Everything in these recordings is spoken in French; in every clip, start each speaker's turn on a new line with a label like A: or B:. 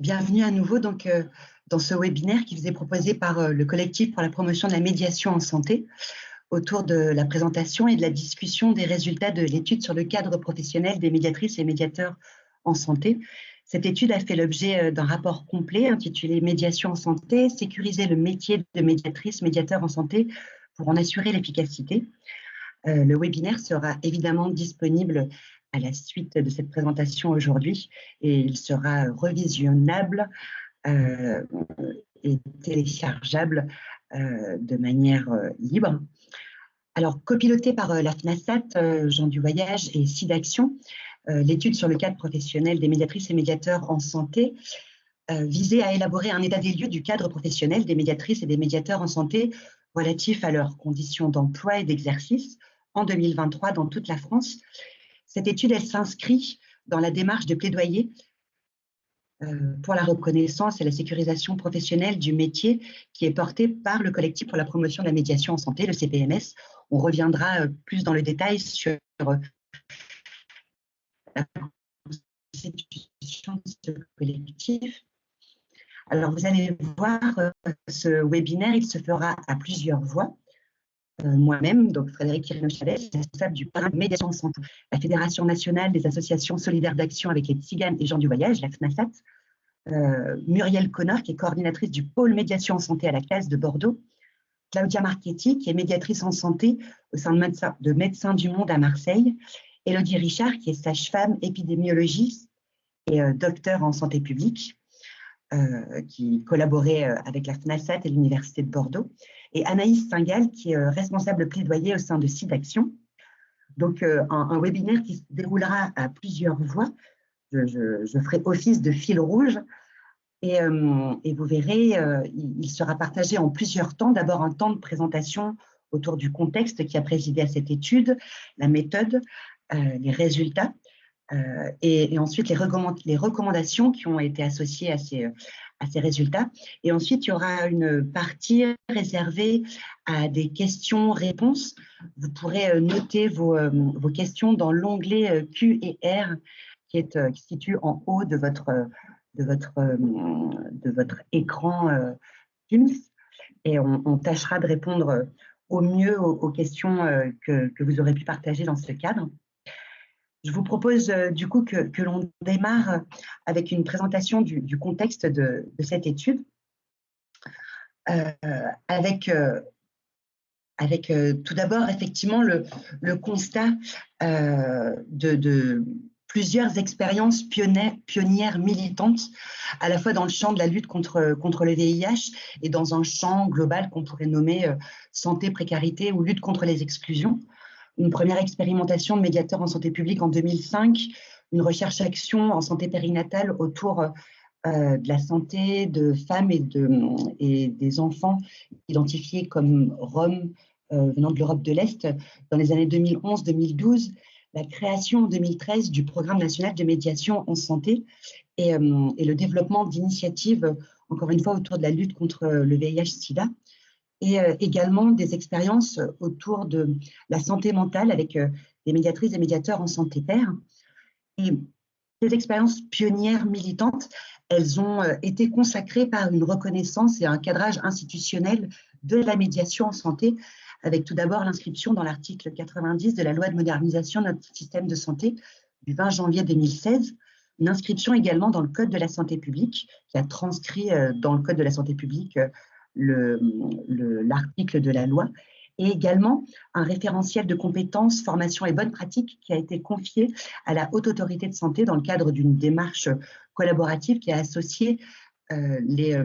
A: Bienvenue à nouveau dans ce webinaire qui vous est proposé par le collectif pour la promotion de la médiation en santé autour de la présentation et de la discussion des résultats de l'étude sur le cadre professionnel des médiatrices et médiateurs en santé. Cette étude a fait l'objet d'un rapport complet intitulé « Médiation en santé, sécuriser le métier de médiatrice, médiateur en santé pour en assurer l'efficacité ». Le webinaire sera évidemment disponible à la suite de cette présentation aujourd'hui et il sera revisionnable et téléchargeable de manière libre. Alors, copiloté par la FNASAT, Gens du Voyage et SIDAction, l'étude sur le cadre professionnel des médiatrices et médiateurs en santé visait à élaborer un état des lieux du cadre professionnel des médiatrices et des médiateurs en santé relatif à leurs conditions d'emploi et d'exercice en 2023 dans toute la France. Cette étude, elle s'inscrit dans la démarche de plaidoyer pour la reconnaissance et la sécurisation professionnelle du métier qui est portée par le collectif pour la promotion de la médiation en santé, le CPMS. On reviendra plus dans le détail sur la constitution de ce collectif. Alors, vous allez voir, ce webinaire, il se fera à plusieurs voix. Moi-même, donc Frédéric Quirino-Chavez, responsable du programme Médiation en santé, la Fédération nationale des associations solidaires d'action avec les tziganes et gens du voyage, la FNASAT, Muriel Connor, qui est coordinatrice du pôle médiation en santé à la CAS de Bordeaux, Claudia Marchetti, qui est médiatrice en santé au sein de Médecins du Monde à Marseille, Élodie Richard, qui est sage-femme, épidémiologiste et docteur en santé publique, qui collaborait avec la FNASAT et l'Université de Bordeaux, et Anaïs Singal, qui est responsable plaidoyer au sein de SIDAction. Donc, un webinaire qui se déroulera à plusieurs voix. Je ferai office de fil rouge et vous verrez, il sera partagé en plusieurs temps. D'abord, un temps de présentation autour du contexte qui a présidé à cette étude, la méthode, les résultats, et ensuite les recommandations qui ont été associées à ces résultats. Et ensuite, il y aura une partie réservée à des questions-réponses. Vous pourrez noter vos questions dans l'onglet Q&R qui se situe en haut de votre écran Teams. Et on tâchera de répondre au mieux aux questions que vous aurez pu partager dans ce cadre. Je vous propose du coup que l'on démarre avec une présentation du contexte de cette étude, avec tout d'abord effectivement le constat de plusieurs expériences pionnières militantes, à la fois dans le champ de la lutte contre le VIH et dans un champ global qu'on pourrait nommer santé, précarité ou lutte contre les exclusions. Une première expérimentation de médiateur en santé publique en 2005, une recherche-action en santé périnatale autour de la santé de femmes et des enfants identifiés comme Roms venant de l'Europe de l'Est dans les années 2011-2012, la création en 2013 du programme national de médiation en santé et le développement d'initiatives, encore une fois, autour de la lutte contre le VIH-Sida, et également des expériences autour de la santé mentale avec des médiatrices et médiateurs en santé pair. Et ces expériences pionnières militantes, elles ont été consacrées par une reconnaissance et un cadrage institutionnel de la médiation en santé, avec tout d'abord l'inscription dans l'article 90 de la loi de modernisation de notre système de santé du 20 janvier 2016, une inscription également dans le Code de la santé publique, qui a transcrit dans le Code de la santé publique l'article de la loi, et également un référentiel de compétences, formation et bonnes pratiques qui a été confié à la Haute Autorité de Santé dans le cadre d'une démarche collaborative qui a associé les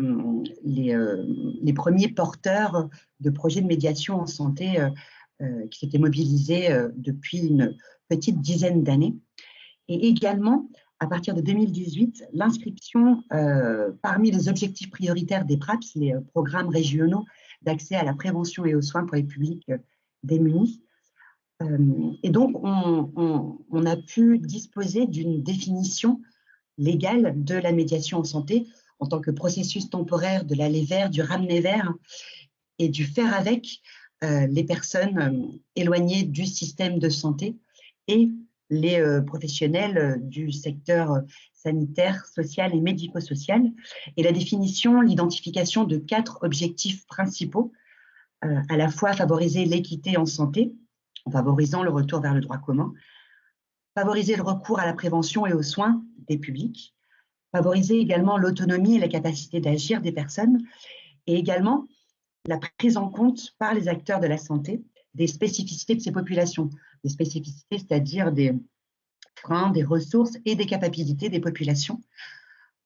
A: premiers porteurs de projets de médiation en santé qui s'étaient mobilisés depuis une petite dizaine d'années. Et également, à partir de 2018, l'inscription parmi les objectifs prioritaires des PRAPS, les programmes régionaux d'accès à la prévention et aux soins pour les publics démunis. Et donc, on a pu disposer d'une définition légale de la médiation en santé en tant que processus temporaire de l'aller vers, du ramener vers et du faire avec les personnes éloignées du système de santé et les professionnels du secteur sanitaire, social et médico-social, et la définition, l'identification de 4 objectifs principaux, à la fois favoriser l'équité en santé, en favorisant le retour vers le droit commun, favoriser le recours à la prévention et aux soins des publics, favoriser également l'autonomie et la capacité d'agir des personnes, et également la prise en compte par les acteurs de la santé des spécificités de ces populations, des spécificités, c'est-à-dire des freins, des ressources et des capacités des populations.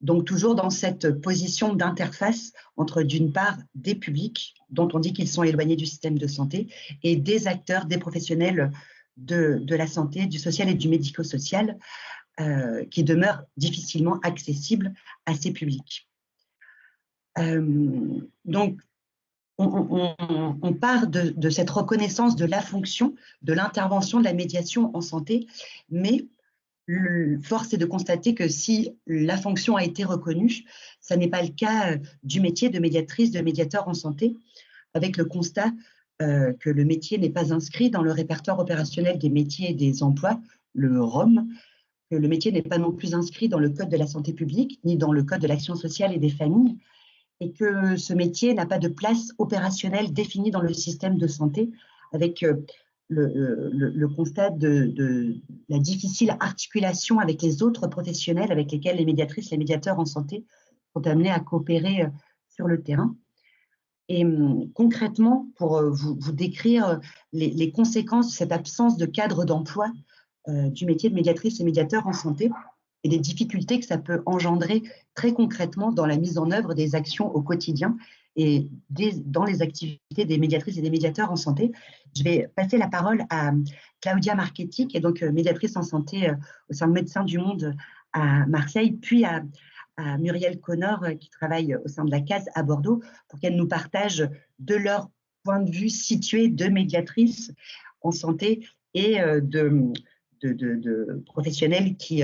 A: Donc toujours dans cette position d'interface entre d'une part des publics, dont on dit qu'ils sont éloignés du système de santé, et des acteurs, des professionnels de la santé, du social et du médico-social, qui demeurent difficilement accessibles à ces publics. Donc, on part de cette reconnaissance de la fonction, de l'intervention, de la médiation en santé, mais force est de constater que si la fonction a été reconnue, ça n'est pas le cas du métier de médiatrice, de médiateur en santé, avec le constat que le métier n'est pas inscrit dans le répertoire opérationnel des métiers et des emplois, le ROM, que le métier n'est pas non plus inscrit dans le Code de la santé publique, ni dans le Code de l'action sociale et des familles, et que ce métier n'a pas de place opérationnelle définie dans le système de santé, avec le constat de la difficile articulation avec les autres professionnels avec lesquels les médiatrices, les médiateurs en santé sont amenés à coopérer sur le terrain. Et concrètement, pour vous décrire les conséquences de cette absence de cadre d'emploi du métier de médiatrice et médiateur en santé, et des difficultés que ça peut engendrer très concrètement dans la mise en œuvre des actions au quotidien et dans les activités des médiatrices et des médiateurs en santé. Je vais passer la parole à Claudia Marchetti, qui est donc médiatrice en santé au sein de Médecins du Monde à Marseille, puis à Muriel Connor, qui travaille au sein de la CASE à Bordeaux, pour qu'elle nous partage de leur point de vue situé de médiatrices en santé et de professionnels qui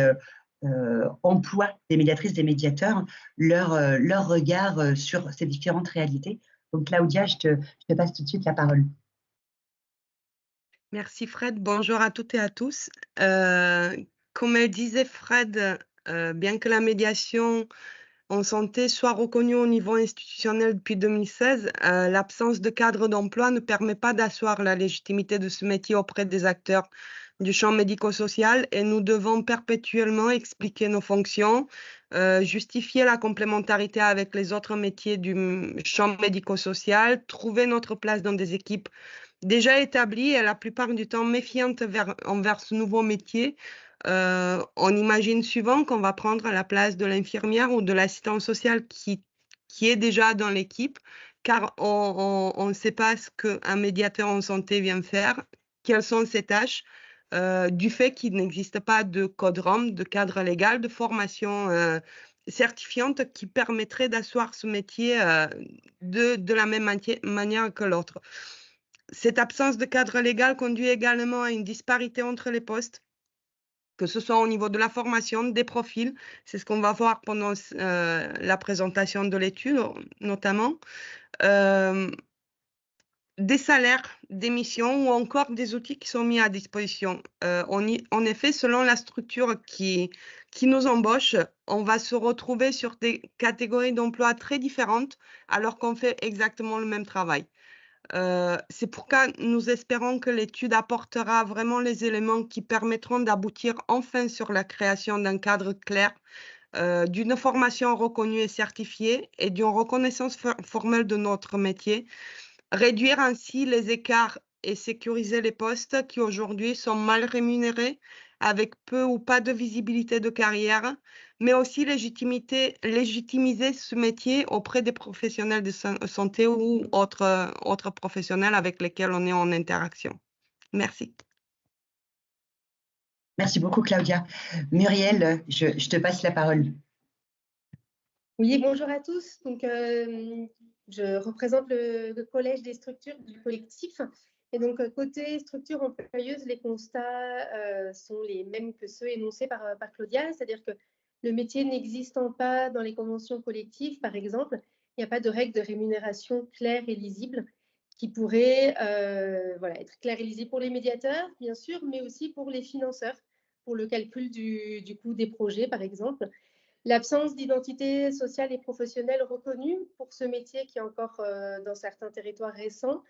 A: emploient des médiatrices, des médiateurs, leur regard sur ces différentes réalités. Donc Claudia, je te passe tout de suite la parole.
B: Merci Fred, bonjour à toutes et à tous. Comme elle disait Fred, bien que la médiation en santé soit reconnue au niveau institutionnel depuis 2016, l'absence de cadre d'emploi ne permet pas d'asseoir la légitimité de ce métier auprès des acteurs du champ médico-social et nous devons perpétuellement expliquer nos fonctions, justifier la complémentarité avec les autres métiers du champ médico-social, trouver notre place dans des équipes déjà établies et la plupart du temps méfiantes envers ce nouveau métier. On imagine souvent qu'on va prendre la place de l'infirmière ou de l'assistant social qui est déjà dans l'équipe, car on ne sait pas ce qu'un médiateur en santé vient faire, quelles sont ses tâches, du fait qu'il n'existe pas de code ROM, de cadre légal, de formation certifiante qui permettrait d'asseoir ce métier de la même manière que l'autre. Cette absence de cadre légal conduit également à une disparité entre les postes, que ce soit au niveau de la formation, des profils, c'est ce qu'on va voir pendant la présentation de l'étude notamment, des salaires, des missions ou encore des outils qui sont mis à disposition. En effet, selon la structure qui nous embauche, on va se retrouver sur des catégories d'emplois très différentes alors qu'on fait exactement le même travail. C'est pourquoi nous espérons que l'étude apportera vraiment les éléments qui permettront d'aboutir enfin sur la création d'un cadre clair, d'une formation reconnue et certifiée et d'une reconnaissance formelle de notre métier, réduire ainsi les écarts et sécuriser les postes qui aujourd'hui sont mal rémunérés, avec peu ou pas de visibilité de carrière, mais aussi légitimiser ce métier auprès des professionnels de santé ou autres professionnels avec lesquels on est en interaction. Merci.
A: Merci beaucoup, Claudia. Muriel, je te passe la parole.
C: Oui, bonjour à tous. Donc, je représente le collège des structures du collectif. Et donc, côté structure employeuse, les constats sont les mêmes que ceux énoncés par Claudia, c'est-à-dire que le métier n'existant pas dans les conventions collectives, par exemple, il n'y a pas de règles de rémunération claires et lisibles qui pourraient être claires et lisibles pour les médiateurs, bien sûr, mais aussi pour les financeurs, pour le calcul du coût des projets, par exemple. L'absence d'identité sociale et professionnelle reconnue pour ce métier qui est encore dans certains territoires récents,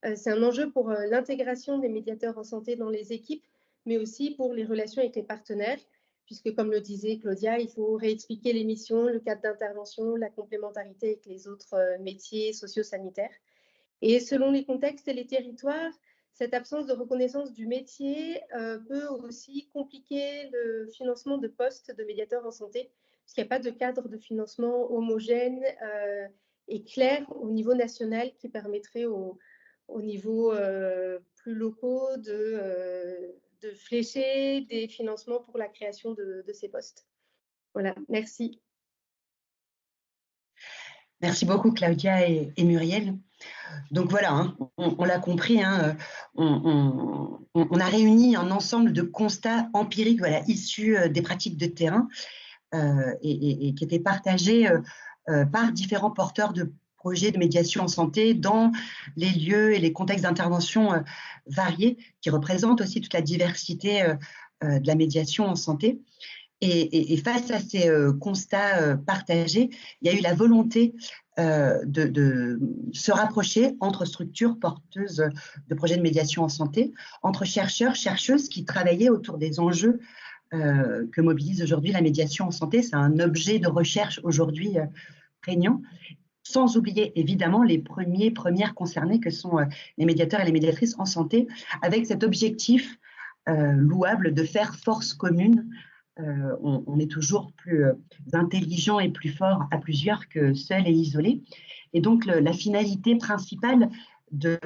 C: c'est un enjeu pour l'intégration des médiateurs en santé dans les équipes, mais aussi pour les relations avec les partenaires, puisque comme le disait Claudia, il faut réexpliquer les missions, le cadre d'intervention, la complémentarité avec les autres métiers socio-sanitaires. Et selon les contextes et les territoires, cette absence de reconnaissance du métier peut aussi compliquer le financement de postes de médiateurs en santé, puisqu'il n'y a pas de cadre de financement homogène et clair au niveau national qui permettrait au niveau plus locaux de flécher des financements pour la création de ces postes. Voilà, merci.
A: Merci beaucoup Claudia et Muriel. Donc voilà, hein, on l'a compris, hein, on a réuni un ensemble de constats empiriques voilà, issus des pratiques de terrain et qui étaient partagés par différents porteurs de projets de médiation en santé dans les lieux et les contextes d'intervention variés qui représentent aussi toute la diversité de la médiation en santé. Et face à ces constats partagés, il y a eu la volonté de se rapprocher entre structures porteuses de projets de médiation en santé, entre chercheurs, chercheuses qui travaillaient autour des enjeux que mobilise aujourd'hui la médiation en santé. C'est un objet de recherche aujourd'hui prégnant, sans oublier évidemment les premières concernées que sont les médiateurs et les médiatrices en santé, avec cet objectif louable de faire force commune. On est toujours plus intelligent et plus fort à plusieurs que seul et isolé. Et donc, la finalité principale de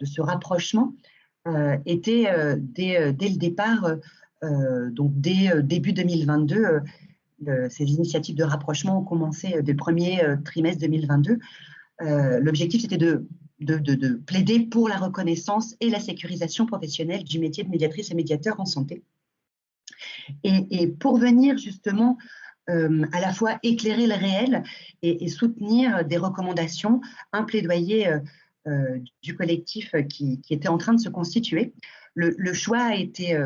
A: ce rapprochement était dès le départ, donc dès début 2022, ces initiatives de rapprochement ont commencé dès le premier trimestre 2022. L'objectif, c'était de plaider pour la reconnaissance et la sécurisation professionnelle du métier de médiatrice et médiateur en santé. Et pour venir justement à la fois éclairer le réel et soutenir des recommandations, un plaidoyer du collectif qui était en train de se constituer, le choix a été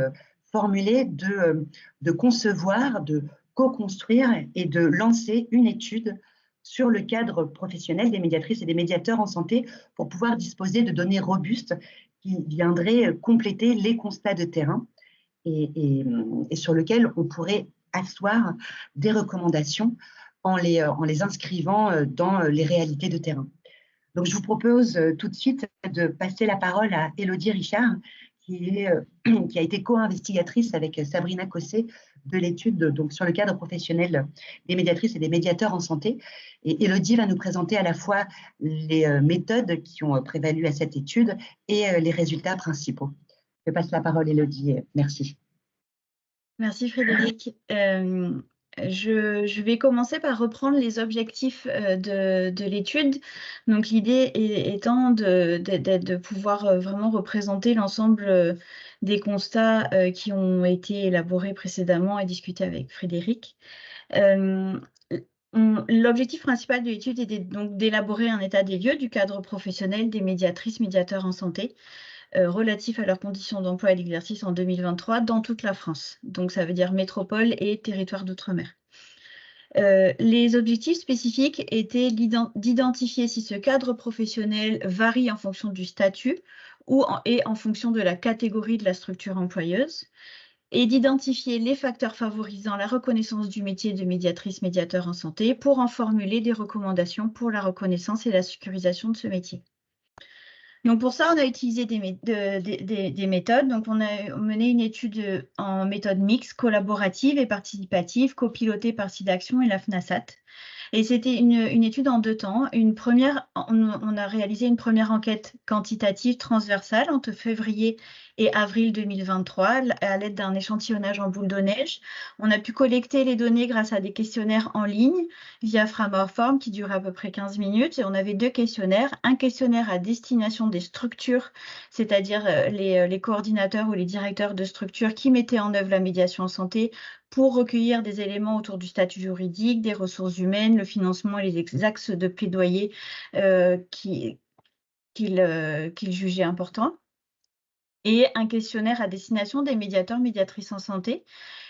A: formulé de concevoir, de co-construire et de lancer une étude sur le cadre professionnel des médiatrices et des médiateurs en santé pour pouvoir disposer de données robustes qui viendraient compléter les constats de terrain et sur lequel on pourrait asseoir des recommandations en les inscrivant dans les réalités de terrain. Donc, je vous propose tout de suite de passer la parole à Élodie Richard, qui a été co-investigatrice avec Sabrina Cossé de l'étude donc, sur le cadre professionnel des médiatrices et des médiateurs en santé. Et Élodie va nous présenter à la fois les méthodes qui ont prévalu à cette étude et les résultats principaux. Je passe la parole, Élodie. Merci.
D: Merci, Frédéric. Je vais commencer par reprendre les objectifs de l'étude. Donc, l'idée étant de pouvoir vraiment représenter l'ensemble des constats qui ont été élaborés précédemment et discutés avec Frédéric. L'objectif principal de l'étude était donc d'élaborer un état des lieux du cadre professionnel des médiatrices, médiateurs en santé, relatifs à leurs conditions d'emploi et d'exercice en 2023 dans toute la France. Donc, ça veut dire métropole et territoire d'outre-mer. Les objectifs spécifiques étaient d'identifier si ce cadre professionnel varie en fonction du statut et en fonction de la catégorie de la structure employeuse, et d'identifier les facteurs favorisant la reconnaissance du métier de médiatrice-médiateur en santé pour en formuler des recommandations pour la reconnaissance et la sécurisation de ce métier. Donc pour ça, on a utilisé des méthodes. Donc on a mené une étude en méthode mixte, collaborative et participative, copilotée par SIDAction et la FNASAT. Et c'était une étude en 2 temps. On a réalisé une première enquête quantitative transversale entre février et avril 2023 à l'aide d'un échantillonnage en boule de neige. On a pu collecter les données grâce à des questionnaires en ligne via Frameform qui durait à peu près 15 minutes. Et on avait 2 questionnaires. Un questionnaire à destination des structures, c'est-à-dire les coordinateurs ou les directeurs de structures qui mettaient en œuvre la médiation en santé pour recueillir des éléments autour du statut juridique, des ressources humaines, le financement et les axes de plaidoyer qu'ils jugeaient importants. Et un questionnaire à destination des médiateurs, médiatrices en santé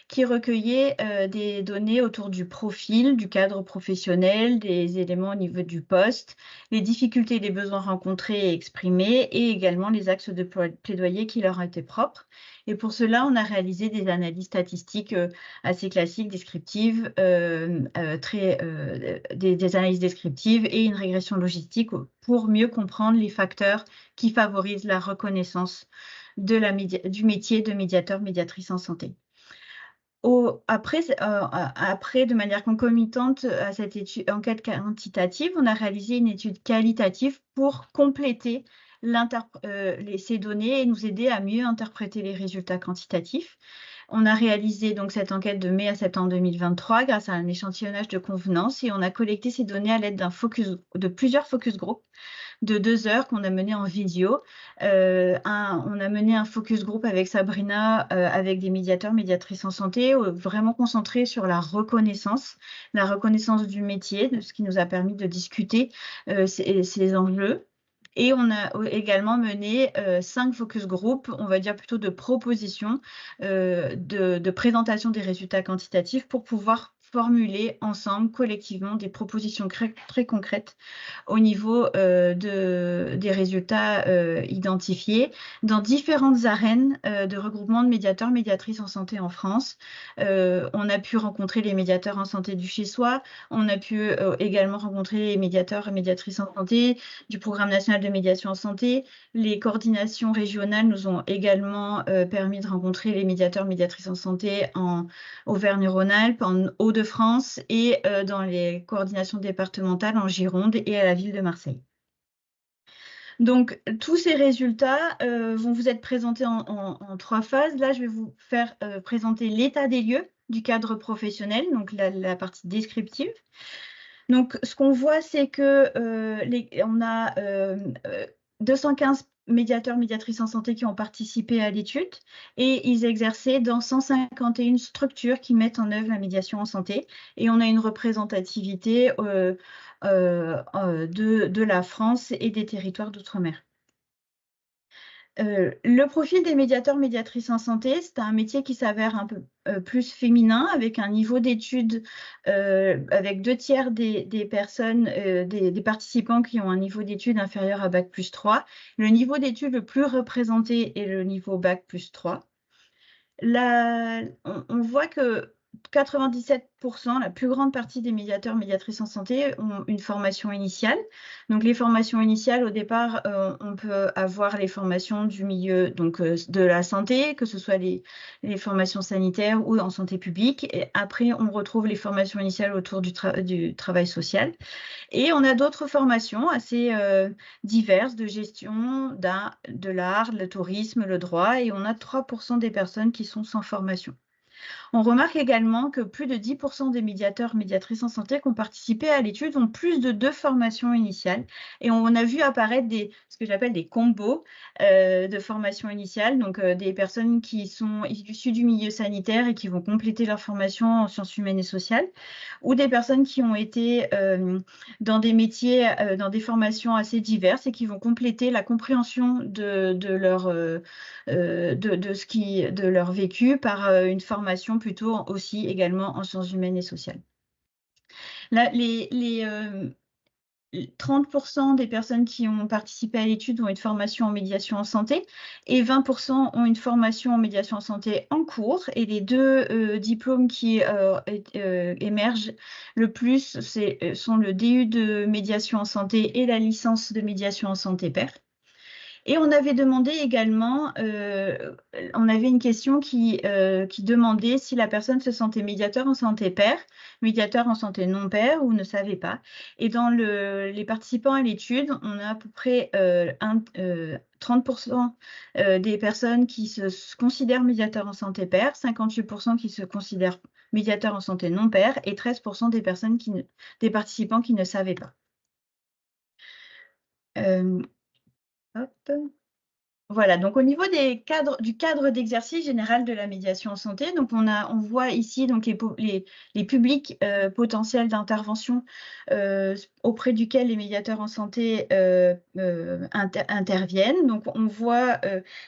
D: qui recueillait des données autour du profil, du cadre professionnel, des éléments au niveau du poste, les difficultés et les besoins rencontrés et exprimés, et également les axes de plaidoyer qui leur étaient propres. Et pour cela, on a réalisé des analyses statistiques assez classiques, descriptives, des analyses descriptives et une régression logistique pour mieux comprendre les facteurs qui favorisent la reconnaissance du métier de médiateur, médiatrice en santé. Après, de manière concomitante à cette enquête quantitative, on a réalisé une étude qualitative pour compléter ces données et nous aider à mieux interpréter les résultats quantitatifs. On a réalisé donc cette enquête de mai à septembre 2023 grâce à un échantillonnage de convenance et on a collecté ces données à l'aide de plusieurs focus group de 2 heures qu'on a mené en vidéo. On a mené un focus group avec Sabrina, avec des médiateurs, médiatrices en santé, vraiment concentré sur la reconnaissance du métier, de ce qui nous a permis de discuter ces enjeux. Et on a également mené 5 focus group, on va dire plutôt de propositions, de présentation des résultats quantitatifs pour pouvoir formuler ensemble, collectivement, des propositions très concrètes au niveau des résultats identifiés dans différentes arènes de regroupement de médiateurs, médiatrices en santé en France. On a pu rencontrer les médiateurs en santé du chez-soi, on a pu également rencontrer les médiateurs et médiatrices en santé du Programme national de médiation en santé. Les coordinations régionales nous ont également permis de rencontrer les médiateurs, médiatrices en santé en Auvergne-Rhône-Alpes, en Hauts-de-France et dans les coordinations départementales en Gironde et à la ville de Marseille. Donc, tous ces résultats vont vous être présentés en 3 phases. Là, je vais vous faire présenter l'état des lieux du cadre professionnel, donc la partie descriptive. Donc, ce qu'on voit, c'est que on a 215 médiateurs, médiatrices en santé qui ont participé à l'étude et ils exerçaient dans 151 structures qui mettent en œuvre la médiation en santé. Et on a une représentativité de la France et des territoires d'outre-mer. Le profil des médiateurs, médiatrices en santé, c'est un métier qui s'avère un peu plus féminin, avec un niveau d'études, avec 2/3 des personnes, des participants qui ont un niveau d'études inférieur à Bac+3. Le niveau d'études le plus représenté est le niveau Bac+3. On voit que 97%, la plus grande partie des médiateurs, médiatrices en santé ont une formation initiale. Donc, les formations initiales, au départ, on peut avoir les formations du milieu de la santé, que ce soit les formations sanitaires ou en santé publique. Et après, on retrouve les formations initiales autour du travail social. Et on a d'autres formations assez diverses de gestion, de l'art, le tourisme, le droit. Et on a 3% des personnes qui sont sans formation. On remarque également que plus de 10% des médiateurs, médiatrices en santé qui ont participé à l'étude ont plus de 2 formations initiales. Et on a vu apparaître ce que j'appelle des combos de formation initiale, donc des personnes qui sont issues du milieu sanitaire et qui vont compléter leur formation en sciences humaines et sociales, ou des personnes qui ont été dans des métiers, dans des formations assez diverses et qui vont compléter la compréhension de leur vécu par une formation plutôt aussi également en sciences humaines et sociales. Là, les 30% des personnes qui ont participé à l'étude ont une formation en médiation en santé et 20% ont une formation en médiation en santé en cours. Et les 2 diplômes qui émergent le plus sont le DU de médiation en santé et la licence de médiation en santé pair. Et on avait demandé également, on avait une question qui demandait si la personne se sentait médiateur en santé pair, médiateur en santé non pair ou ne savait pas. Et dans les participants à l'étude, on a à peu près 30% des personnes qui se considèrent médiateurs en santé pair, 58% qui se considèrent médiateurs en santé non pair et 13% des participants qui ne savaient pas. Hop. Voilà, donc au niveau du cadre d'exercice général de la médiation en santé, donc on voit ici donc les publics potentiels d'intervention auprès duquel les médiateurs en santé interviennent. Donc on voit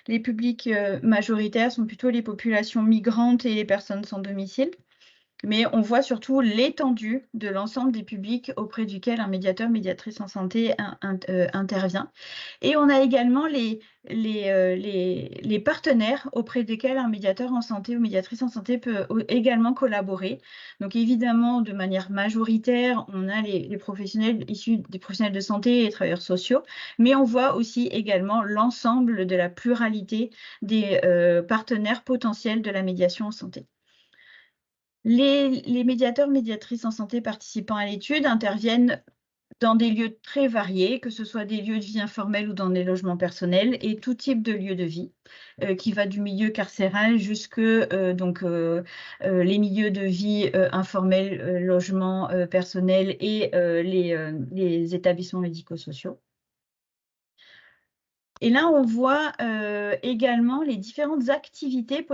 D: les publics majoritaires sont plutôt les populations migrantes et les personnes sans domicile. Mais on voit surtout l'étendue de l'ensemble des publics auprès duquel un médiateur, médiatrice en santé intervient. Et on a également les partenaires auprès desquels un médiateur en santé ou médiatrice en santé peut également collaborer. Donc évidemment, de manière majoritaire, on a les professionnels issus des professionnels de santé et les travailleurs sociaux, mais on voit aussi également l'ensemble de la pluralité des partenaires potentiels de la médiation en santé. Les médiateurs, médiatrices en santé participant à l'étude interviennent dans des lieux très variés, que ce soit des lieux de vie informels ou dans des logements personnels, et tout type de lieu de vie, qui va du milieu carcéral jusque les milieux de vie informels, logements personnels et les établissements médico-sociaux. Et là, on voit également les différentes activités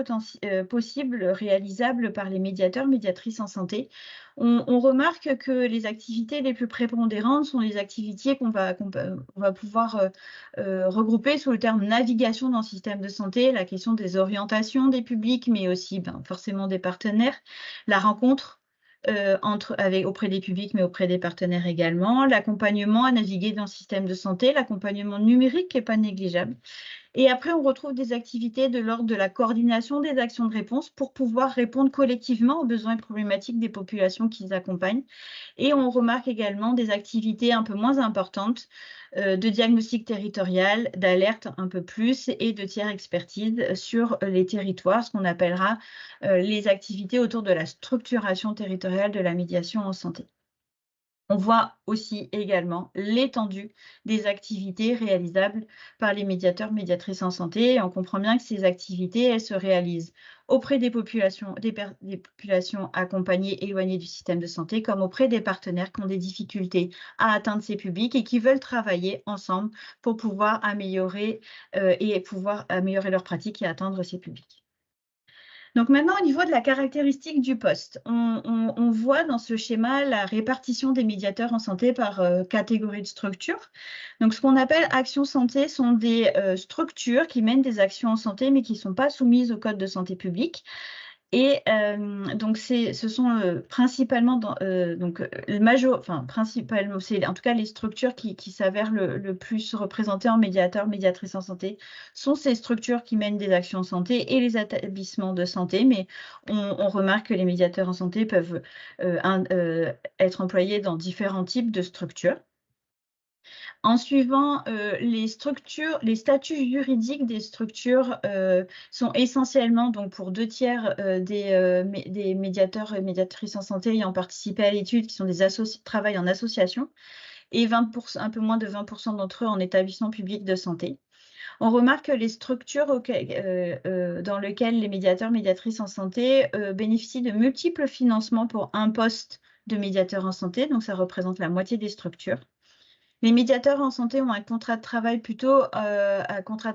D: possibles, réalisables par les médiateurs, médiatrices en santé. On remarque que les activités les plus prépondérantes sont les activités qu'on va pouvoir regrouper sous le terme navigation dans le système de santé, la question des orientations des publics, mais aussi forcément des partenaires, la rencontre auprès des publics, mais auprès des partenaires également, l'accompagnement à naviguer dans le système de santé, l'accompagnement numérique qui n'est pas négligeable. Et après, on retrouve des activités de l'ordre de la coordination des actions de réponse pour pouvoir répondre collectivement aux besoins et problématiques des populations qu'ils accompagnent. Et on remarque également des activités un peu moins importantes de diagnostic territorial, d'alerte un peu plus et de tiers expertise sur les territoires, ce qu'on appellera les activités autour de la structuration territoriale de la médiation en santé. On voit aussi également l'étendue des activités réalisables par les médiateurs, médiatrices en santé. Et on comprend bien que ces activités, elles se réalisent auprès des populations accompagnées, éloignées du système de santé, comme auprès des partenaires qui ont des difficultés à atteindre ces publics et qui veulent travailler ensemble pour pouvoir améliorer leurs pratiques et atteindre ces publics. Donc maintenant, au niveau de la caractéristique du poste, on voit dans ce schéma la répartition des médiateurs en santé par catégorie de structure. Donc ce qu'on appelle actions santé sont des structures qui mènent des actions en santé mais qui ne sont pas soumises au code de santé publique. Et donc, ce sont principalement, principalement, c'est en tout cas les structures qui s'avèrent le plus représentées en médiateur, médiatrice en santé, sont ces structures qui mènent des actions en santé et les établissements de santé. Mais on remarque que les médiateurs en santé peuvent être employés dans différents types de structures. En suivant les statuts juridiques des structures sont essentiellement, donc pour 2/3 des médiateurs et médiatrices en santé ayant participé à l'étude, qui sont des travaillent en association, et un peu moins de 20% d'entre eux en établissement public de santé. On remarque que les structures dans lesquelles les médiateurs, médiatrices en santé bénéficient de multiples financements pour un poste de médiateur en santé, donc ça représente la moitié des structures. Les médiateurs en santé ont un contrat de travail plutôt un contrat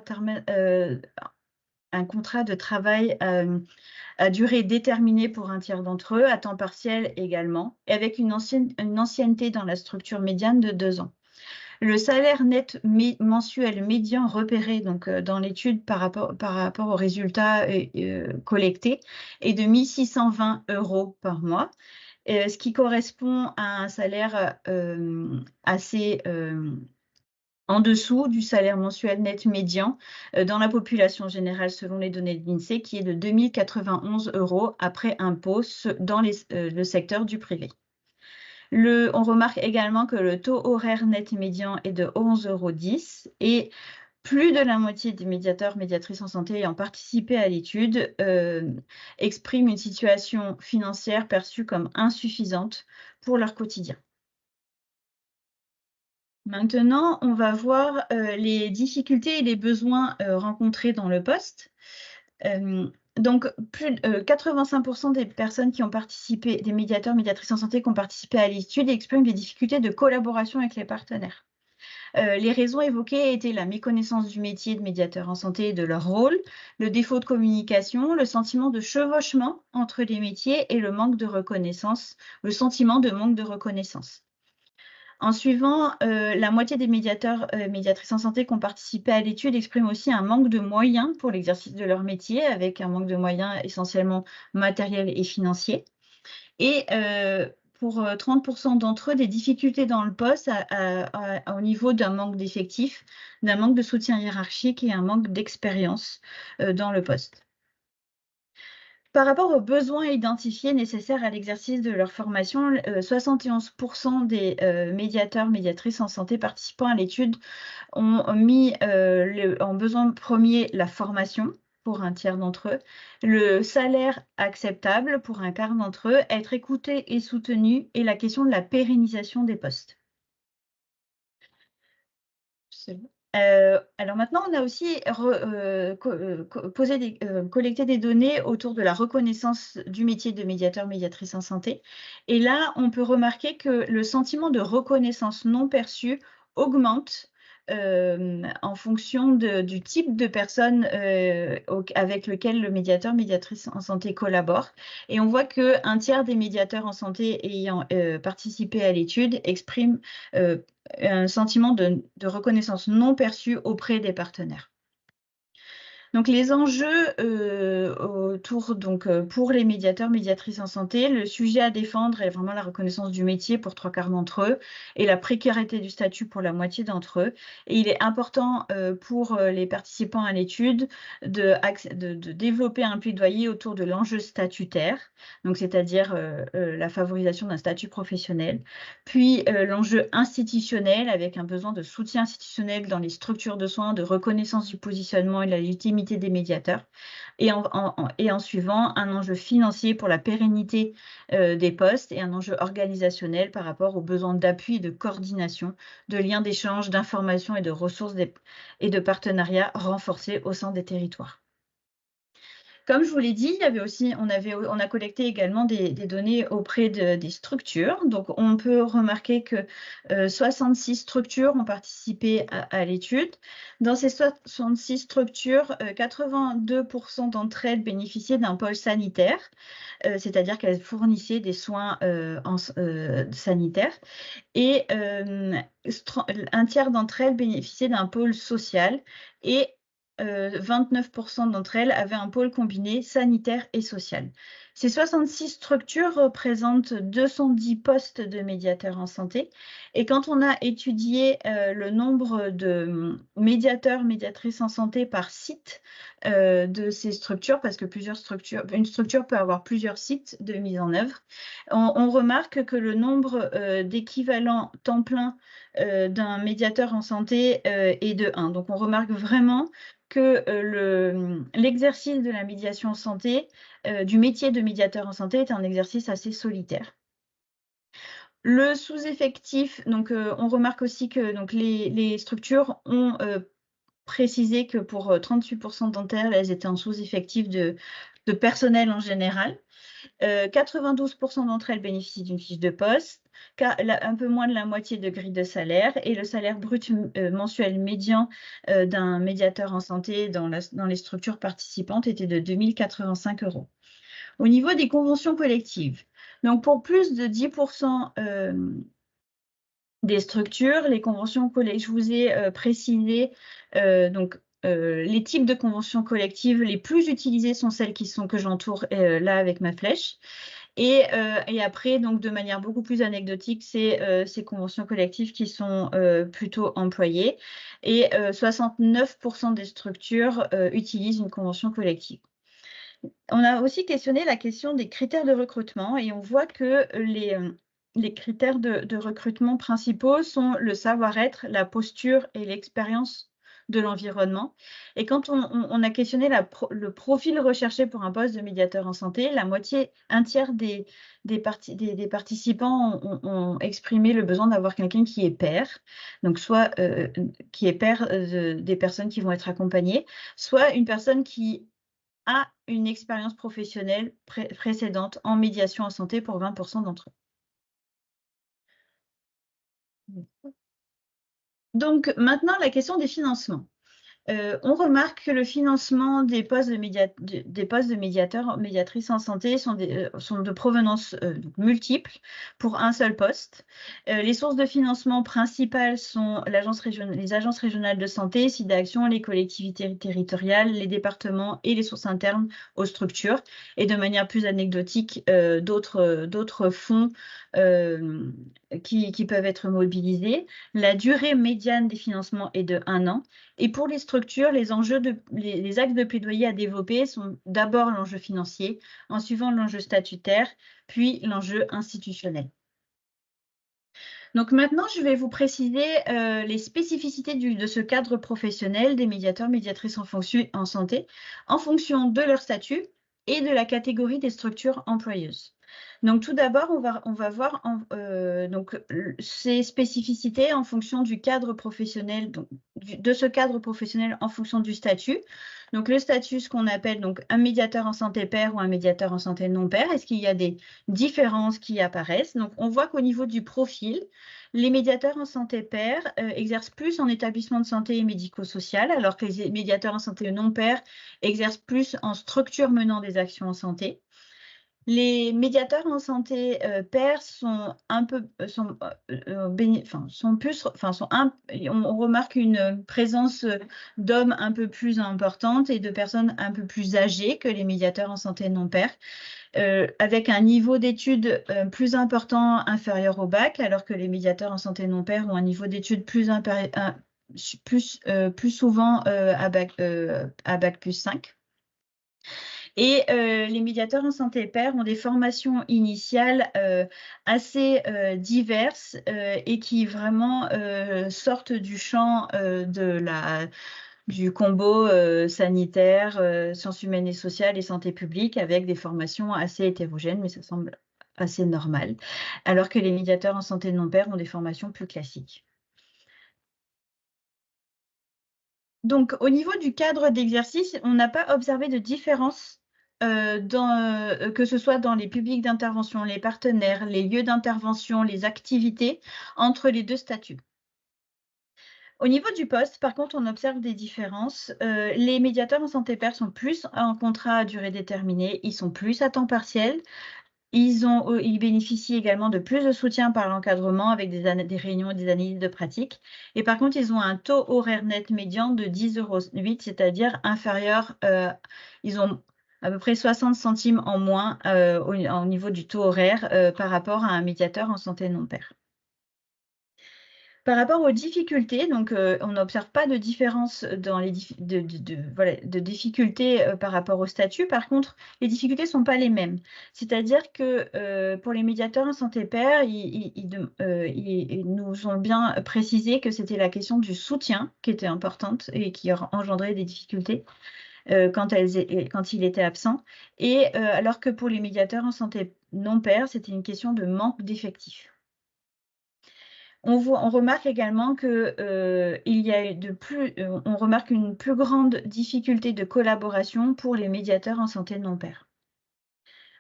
D: de travail à durée déterminée pour un tiers d'entre eux, à temps partiel également, et avec une ancienneté dans la structure médiane de 2 ans. Le salaire net mensuel médian repéré donc, dans l'étude par rapport aux résultats collectés est de 1 620 € par mois. Ce qui correspond à un salaire assez en dessous du salaire mensuel net médian dans la population générale selon les données de l'INSEE, qui est de 2 091 € après impôt dans le secteur du privé. On remarque également que le taux horaire net médian est de 11,10 € et plus de la moitié des médiateurs, médiatrices en santé ayant participé à l'étude expriment une situation financière perçue comme insuffisante pour leur quotidien. Maintenant, on va voir les difficultés et les besoins rencontrés dans le poste. Donc, 85% des personnes qui ont participé, des médiateurs, médiatrices en santé qui ont participé à l'étude expriment des difficultés de collaboration avec les partenaires. Les raisons évoquées étaient la méconnaissance du métier de médiateur en santé et de leur rôle, le défaut de communication, le sentiment de chevauchement entre les métiers et le manque de reconnaissance, le sentiment de manque de reconnaissance. En suivant, la moitié des médiateurs, médiatrices en santé qui ont participé à l'étude expriment aussi un manque de moyens pour l'exercice de leur métier, avec un manque de moyens essentiellement matériels et financiers. Et pour 30% d'entre eux, des difficultés dans le poste au niveau d'un manque d'effectifs, d'un manque de soutien hiérarchique et un manque d'expérience dans le poste. Par rapport aux besoins identifiés nécessaires à l'exercice de leur formation, 71% des médiateurs, médiatrices en santé participant à l'étude ont mis en besoin premier la formation pour un tiers d'entre eux, le salaire acceptable pour un quart d'entre eux, être écouté et soutenu et la question de la pérennisation des postes. Alors maintenant, on a aussi collecté des données autour de la reconnaissance du métier de médiateur, médiatrice en santé. Et là, on peut remarquer que le sentiment de reconnaissance non perçue augmente en fonction du type de personne avec lequel le médiateur, médiatrice en santé collabore. Et on voit qu'un tiers des médiateurs en santé ayant participé à l'étude expriment un sentiment de reconnaissance non perçue auprès des partenaires. Donc les enjeux pour les médiateurs, médiatrices en santé, le sujet à défendre est vraiment la reconnaissance du métier pour 3/4 d'entre eux et la précarité du statut pour la moitié d'entre eux. Et il est important pour les participants à l'étude de développer un plaidoyer autour de l'enjeu statutaire, donc c'est-à-dire la favorisation d'un statut professionnel, puis l'enjeu institutionnel avec un besoin de soutien institutionnel dans les structures de soins, de reconnaissance du positionnement et de la légitimité des médiateurs, et en suivant un enjeu financier pour la pérennité des postes et un enjeu organisationnel par rapport aux besoins d'appui et de coordination, de liens d'échange, d'informations et de ressources et de partenariats renforcés au sein des territoires. Comme je vous l'ai dit, il y avait aussi, on a collecté également des données auprès des structures. Donc, on peut remarquer que 66 structures ont participé à l'étude. Dans ces 66 structures, 82% d'entre elles bénéficiaient d'un pôle sanitaire, c'est-à-dire qu'elles fournissaient des soins sanitaires. Et un tiers d'entre elles bénéficiaient d'un pôle social et 29% d'entre elles avaient un pôle combiné sanitaire et social. Ces 66 structures représentent 210 postes de médiateurs en santé. Et quand on a étudié le nombre de médiateurs, médiatrices en santé par site de ces structures, parce que une structure peut avoir plusieurs sites de mise en œuvre, on remarque que le nombre d'équivalents temps plein d'un médiateur en santé est de 1. Donc on remarque vraiment que l'exercice de la médiation en santé, du métier de médiateur en santé, est un exercice assez solitaire. Le sous-effectif, donc on remarque aussi que donc, les structures ont précisé que pour 38% d'entre elles, elles étaient en sous-effectif de personnel en général. 92% d'entre elles bénéficient d'une fiche de poste, un peu moins de la moitié de grille de salaire, et le salaire brut mensuel médian d'un médiateur en santé dans les structures participantes était de 2 085 €. Au niveau des conventions collectives, donc pour plus de 10% des structures, les conventions collectives, je vous ai précisé les types de conventions collectives les plus utilisées sont celles que j'entoure là avec ma flèche. Et après, donc de manière beaucoup plus anecdotique, c'est ces conventions collectives qui sont plutôt employées. Et 69% des structures utilisent une convention collective. On a aussi questionné la question des critères de recrutement et on voit que les critères de recrutement principaux sont le savoir-être, la posture et l'expérience de l'environnement. Et quand on a questionné le profil recherché pour un poste de médiateur en santé, un tiers des participants ont exprimé le besoin d'avoir quelqu'un qui est pair, donc soit qui est pair des personnes qui vont être accompagnées, soit une personne qui a une expérience professionnelle précédente en médiation en santé pour 20% d'entre eux. Donc maintenant, la question des financements. On remarque que le financement des postes de médiateurs, médiatrices en santé sont de provenance multiples pour un seul poste. Les sources de financement principales sont les agences régionales de santé, SIDA-Action, les collectivités territoriales, les départements et les sources internes aux structures. Et de manière plus anecdotique, d'autres fonds qui peuvent être mobilisés. La durée médiane des financements est de 1 an. Et pour les structures, les axes de plaidoyer à développer sont d'abord l'enjeu financier, en suivant l'enjeu statutaire, puis l'enjeu institutionnel. Donc maintenant, je vais vous préciser les spécificités de ce cadre professionnel des médiateurs, médiatrices en santé, en fonction de leur statut et de la catégorie des structures employeuses. Donc tout d'abord, on va voir ces spécificités en fonction du cadre professionnel, de ce cadre professionnel en fonction du statut. Donc le statut, ce qu'on appelle donc un médiateur en santé pair ou un médiateur en santé non pair, est-ce qu'il y a des différences qui apparaissent? Donc on voit qu'au niveau du profil, les médiateurs en santé pair exercent plus en établissement de santé et médico-social, alors que les médiateurs en santé non pair exercent plus en structure menant des actions en santé. Les médiateurs en santé pair on remarque une présence d'hommes un peu plus importante et de personnes un peu plus âgées que les médiateurs en santé non pair, avec un niveau d'études plus important inférieur au bac, alors que les médiateurs en santé non pair ont un niveau d'études plus souvent à bac plus 5. Et les médiateurs en santé pair ont des formations initiales assez diverses et qui vraiment sortent du champ du combo sanitaire, sciences humaines et sociales et santé publique, avec des formations assez hétérogènes, mais ça semble assez normal, alors que les médiateurs en santé non pair ont des formations plus classiques. Donc, au niveau du cadre d'exercice, on n'a pas observé de différence que ce soit dans les publics d'intervention, les partenaires, les lieux d'intervention, les activités, entre les deux statuts. Au niveau du poste, par contre, on observe des différences. Les médiateurs en santé pair sont plus en contrat à durée déterminée, ils sont plus à temps partiel. Ils bénéficient également de plus de soutien par l'encadrement avec des réunions et des analyses de pratique. Et par contre, ils ont un taux horaire net médian de 10,08 €, c'est-à-dire inférieur, ils ont à peu près 60 centimes en moins au niveau du taux horaire par rapport à un médiateur en santé non pair. Par rapport aux difficultés, donc on n'observe pas de différence dans les de difficultés par rapport au statut. Par contre, les difficultés ne sont pas les mêmes. C'est-à-dire que pour les médiateurs en santé pair, ils nous ont bien précisé que c'était la question du soutien qui était importante et qui engendrait des difficultés quand il était absent. Et alors que pour les médiateurs en santé non pair, c'était une question de manque d'effectifs. On remarque également que on remarque une plus grande difficulté de collaboration pour les médiateurs en santé non pair.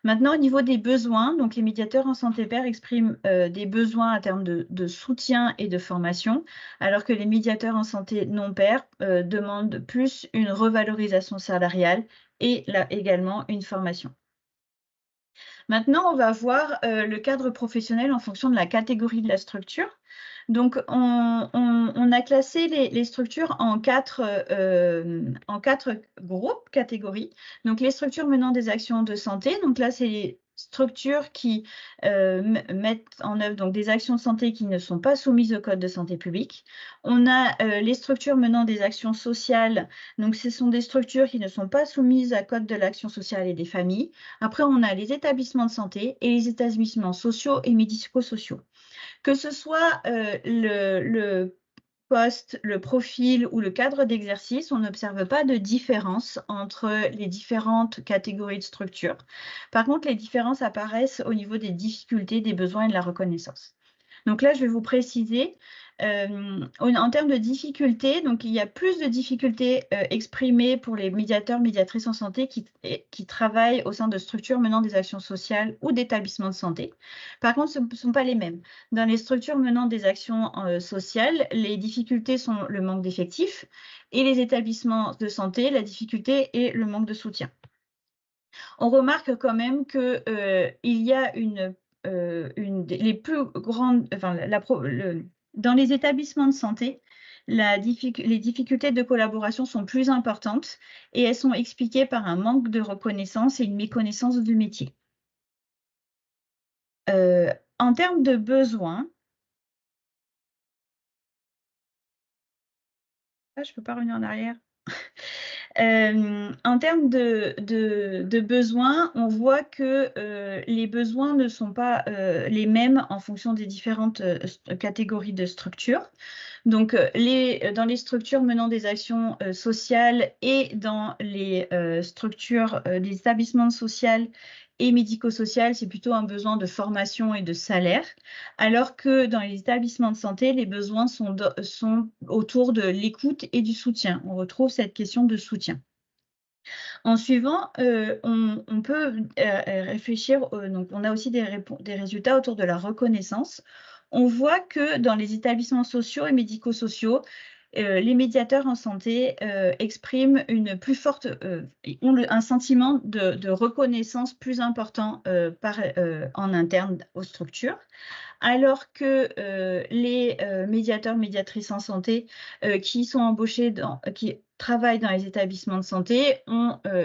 D: Maintenant, au niveau des besoins, donc les médiateurs en santé pair expriment des besoins en termes de soutien et de formation, alors que les médiateurs en santé non pair demandent plus une revalorisation salariale et également une formation. Maintenant, on va voir le cadre professionnel en fonction de la catégorie de la structure. Donc, on a classé les structures en quatre groupes, catégories. Donc, les structures menant des actions de santé. Donc là, c'est les structures qui mettent en œuvre donc, des actions de santé qui ne sont pas soumises au Code de santé publique. On a les structures menant des actions sociales. Donc, ce sont des structures qui ne sont pas soumises au Code de l'action sociale et des familles. Après, on a les établissements de santé et les établissements sociaux et médico-sociaux. Que ce soit le poste, le profil ou le cadre d'exercice, on n'observe pas de différence entre les différentes catégories de structures. Par contre, les différences apparaissent au niveau des difficultés, des besoins et de la reconnaissance. Donc là, je vais vous préciser, en termes de difficultés, donc il y a plus de difficultés exprimées pour les médiateurs, médiatrices en santé qui travaillent au sein de structures menant des actions sociales ou d'établissements de santé. Par contre, ce ne sont pas les mêmes. Dans les structures menant des actions sociales, les difficultés sont le manque d'effectifs, et les établissements de santé, la difficulté est le manque de soutien. On remarque quand même qu'il y a les plus grandes, enfin, dans les établissements de santé, les difficultés de collaboration sont plus importantes et elles sont expliquées par un manque de reconnaissance et une méconnaissance du métier. En termes de besoins, je ne peux pas revenir en arrière. En termes de besoins, on voit que les besoins ne sont pas les mêmes en fonction des différentes catégories de structures. Donc, dans les structures menant des actions sociales et dans les structures des établissements sociaux et médico-social, c'est plutôt un besoin de formation et de salaire, alors que dans les établissements de santé, les besoins sont autour de l'écoute et du soutien. On retrouve cette question de soutien. En suivant, on peut réfléchir, donc on a aussi des résultats autour de la reconnaissance. On voit que dans les établissements sociaux et médico-sociaux, les médiateurs en santé expriment une plus forte, ont un sentiment de reconnaissance plus important en interne aux structures, alors que les médiateurs, médiatrices en santé qui sont embauchés, qui travaillent dans les établissements de santé,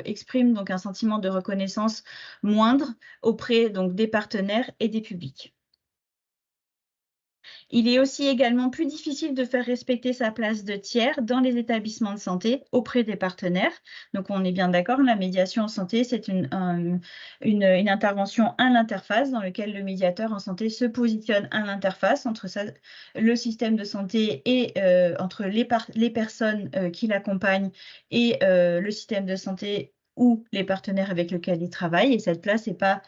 D: expriment donc un sentiment de reconnaissance moindre auprès donc des partenaires et des publics. Il est aussi également plus difficile de faire respecter sa place de tiers dans les établissements de santé auprès des partenaires. Donc, on est bien d'accord, la médiation en santé, c'est une intervention à l'interface dans laquelle le médiateur en santé se positionne à l'interface entre le système de santé et entre les personnes qui l'accompagnent et le système de santé ou les partenaires avec lesquels il travaille. Et cette place n'est pas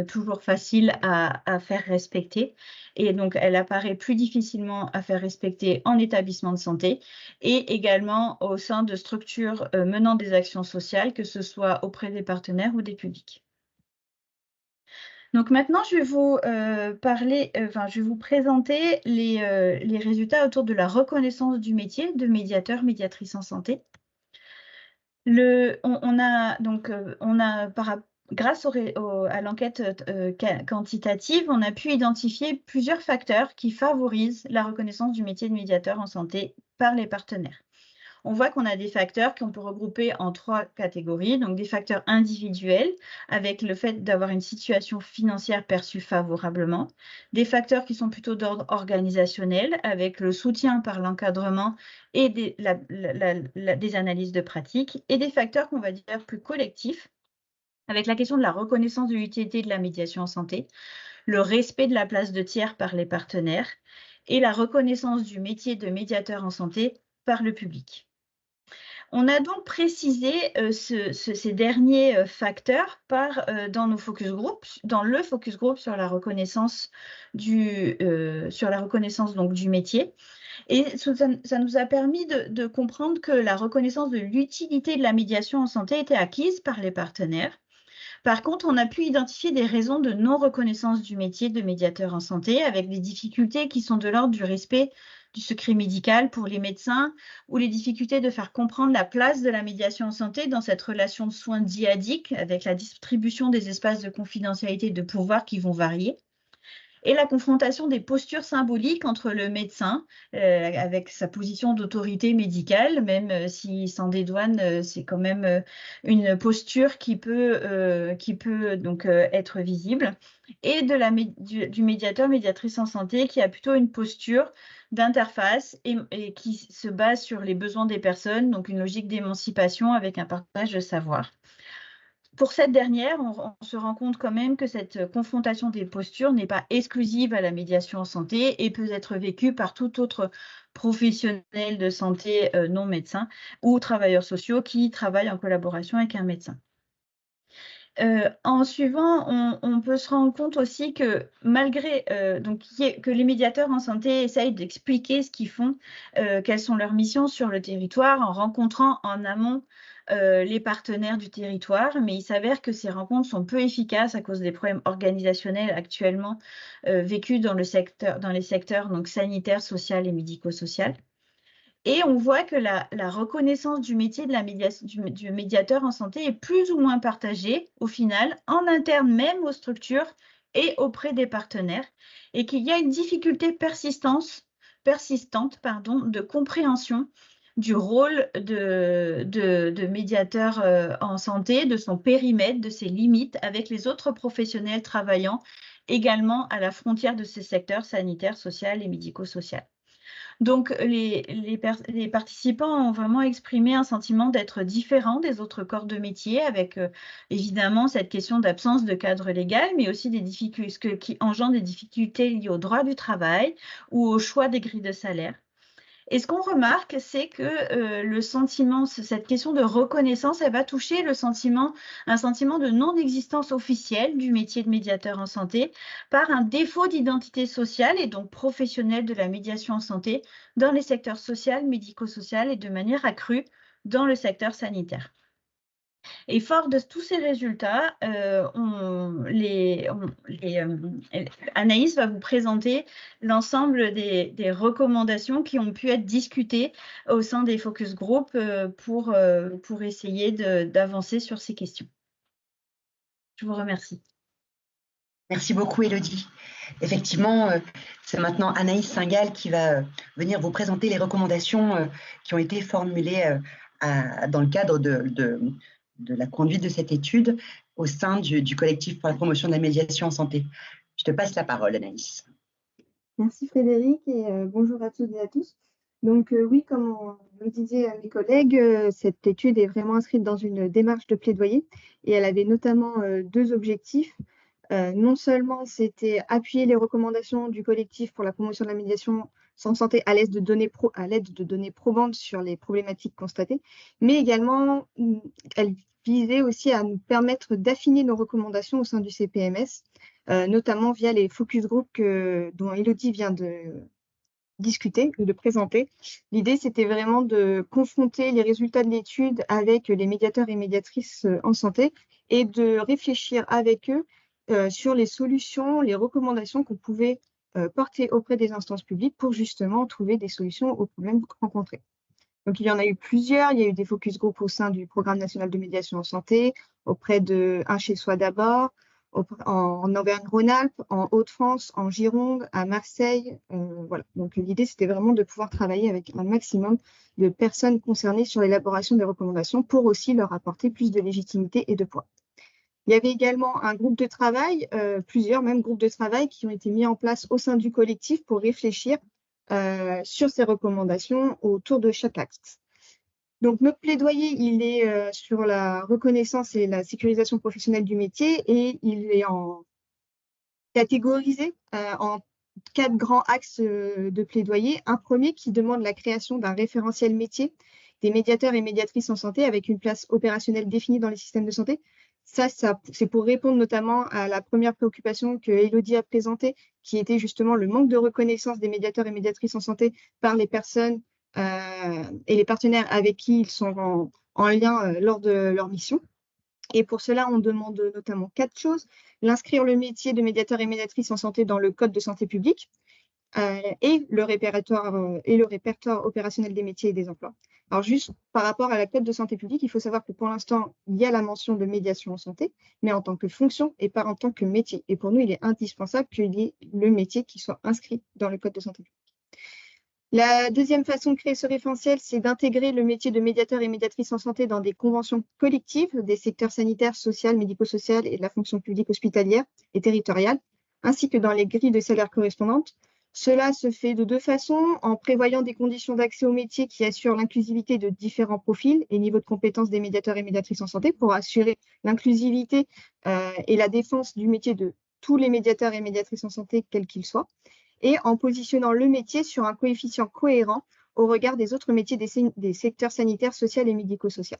D: toujours facile à faire respecter. Et donc, elle apparaît plus difficilement à faire respecter en établissement de santé et également au sein de structures menant des actions sociales, que ce soit auprès des partenaires ou des publics. Donc maintenant, je vais vous je vais vous présenter les résultats autour de la reconnaissance du métier de médiateur, médiatrice en santé. Grâce à l'enquête quantitative, on a pu identifier plusieurs facteurs qui favorisent la reconnaissance du métier de médiateur en santé par les partenaires. On voit qu'on a des facteurs qu'on peut regrouper en 3 catégories. Donc, des facteurs individuels, avec le fait d'avoir une situation financière perçue favorablement. Des facteurs qui sont plutôt d'ordre organisationnel, avec le soutien par l'encadrement et des analyses de pratique. Et des facteurs qu'on va dire plus collectifs, avec la question de la reconnaissance de l'utilité de la médiation en santé, le respect de la place de tiers par les partenaires et la reconnaissance du métier de médiateur en santé par le public. On a donc précisé ces derniers facteurs dans nos focus groups, dans le focus group sur la reconnaissance du métier. Et ça nous a permis de comprendre que la reconnaissance de l'utilité de la médiation en santé était acquise par les partenaires. Par contre, on a pu identifier des raisons de non-reconnaissance du métier de médiateur en santé avec des difficultés qui sont de l'ordre du respect du secret médical pour les médecins ou les difficultés de faire comprendre la place de la médiation en santé dans cette relation de soins dyadique avec la distribution des espaces de confidentialité et de pouvoir qui vont varier. Et la confrontation des postures symboliques entre le médecin, avec sa position d'autorité médicale, même s'il s'en dédouane, c'est quand même une posture qui peut donc être visible, et du médiateur, médiatrice en santé, qui a plutôt une posture d'interface et qui se base sur les besoins des personnes, donc une logique d'émancipation avec un partage de savoir. Pour cette dernière, on se rend compte quand même que cette confrontation des postures n'est pas exclusive à la médiation en santé et peut être vécue par tout autre professionnel de santé non médecin ou travailleurs sociaux qui travaillent en collaboration avec un médecin. En suivant, on peut se rendre compte aussi que malgré que les médiateurs en santé essayent d'expliquer ce qu'ils font, quelles sont leurs missions sur le territoire, en rencontrant en amont les partenaires du territoire, mais il s'avère que ces rencontres sont peu efficaces à cause des problèmes organisationnels actuellement vécus dans les secteurs donc, sanitaires, social et médico-social. Et on voit que la reconnaissance du métier de du médiateur en santé est plus ou moins partagée, au final, en interne même aux structures et auprès des partenaires, et qu'il y a une difficulté persistante de compréhension du rôle de médiateur en santé, de son périmètre, de ses limites avec les autres professionnels travaillant également à la frontière de ces secteurs sanitaires, social et médico-social. Donc, les participants ont vraiment exprimé un sentiment d'être différents des autres corps de métier, avec évidemment cette question d'absence de cadre légal, mais aussi des difficultés, qui engendre des difficultés liées au droit du travail ou au choix des grilles de salaire. Et ce qu'on remarque, c'est que le sentiment, cette question de reconnaissance, elle va toucher un sentiment de non-existence officielle du métier de médiateur en santé par un défaut d'identité sociale et donc professionnelle de la médiation en santé dans les secteurs social, médico-social et de manière accrue dans le secteur sanitaire. Et fort de tous ces résultats, Anaïs va vous présenter l'ensemble des recommandations qui ont pu être discutées au sein des focus group pour essayer d'avancer sur ces questions. Je vous remercie.
A: Merci beaucoup, Élodie. Effectivement, c'est maintenant Anaïs Singal qui va venir vous présenter les recommandations qui ont été formulées dans le cadre de la conduite de cette étude au sein du collectif pour la promotion de la médiation en santé. Je te passe la parole, Anaïs.
E: Merci Frédéric et bonjour à toutes et à tous. Donc oui, comme on le disait à mes collègues, cette étude est vraiment inscrite dans une démarche de plaidoyer et elle avait notamment deux objectifs. Non seulement c'était appuyer les recommandations du collectif pour la promotion de la médiation en santé à l'aide de données probantes sur les problématiques constatées, mais également elle visait aussi à nous permettre d'affiner nos recommandations au sein du CPMS, notamment via les focus group dont Élodie vient de discuter ou de présenter. L'idée, c'était vraiment de confronter les résultats de l'étude avec les médiateurs et médiatrices en santé et de réfléchir avec eux sur les solutions, les recommandations qu'on pouvait porter auprès des instances publiques pour justement trouver des solutions aux problèmes rencontrés. Donc, il y en a eu plusieurs. Il y a eu des focus group au sein du Programme national de médiation en santé, auprès de Un chez soi d'abord, en Auvergne-Rhône-Alpes, en Hauts-de-France, en Gironde, à Marseille. Voilà. Donc, l'idée, c'était vraiment de pouvoir travailler avec un maximum de personnes concernées sur l'élaboration des recommandations pour aussi leur apporter plus de légitimité et de poids. Il y avait également un groupe de travail, plusieurs même groupes de travail qui ont été mis en place au sein du collectif pour réfléchir sur ces recommandations autour de chaque axe. Donc, notre plaidoyer, il est sur la reconnaissance et la sécurisation professionnelle du métier et il est catégorisé en 4 grands axes de plaidoyer. Un premier qui demande la création d'un référentiel métier des médiateurs et médiatrices en santé avec une place opérationnelle définie dans les systèmes de santé. Ça c'est pour répondre notamment à la première préoccupation que Élodie a présentée, qui était justement le manque de reconnaissance des médiateurs et médiatrices en santé par les personnes et les partenaires avec qui ils sont en lien lors de leur mission. Et pour cela, on demande notamment 4 choses. L'inscrire le métier de médiateur et médiatrice en santé dans le Code de santé publique et le répertoire opérationnel des métiers et des emplois. Alors juste par rapport à la Code de santé publique, il faut savoir que pour l'instant, il y a la mention de médiation en santé, mais en tant que fonction et pas en tant que métier. Et pour nous, il est indispensable qu'il y ait le métier qui soit inscrit dans le Code de santé publique. La deuxième façon de créer ce référentiel, c'est d'intégrer le métier de médiateur et médiatrice en santé dans des conventions collectives des secteurs sanitaires, social, médico-social et de la fonction publique hospitalière et territoriale, ainsi que dans les grilles de salaire correspondantes. Cela se fait de 2 façons, en prévoyant des conditions d'accès au métier qui assurent l'inclusivité de différents profils et niveaux de compétences des médiateurs et médiatrices en santé pour assurer l'inclusivité et la défense du métier de tous les médiateurs et médiatrices en santé, quels qu'ils soient, et en positionnant le métier sur un coefficient cohérent au regard des autres métiers des secteurs sanitaires, social et médico-social.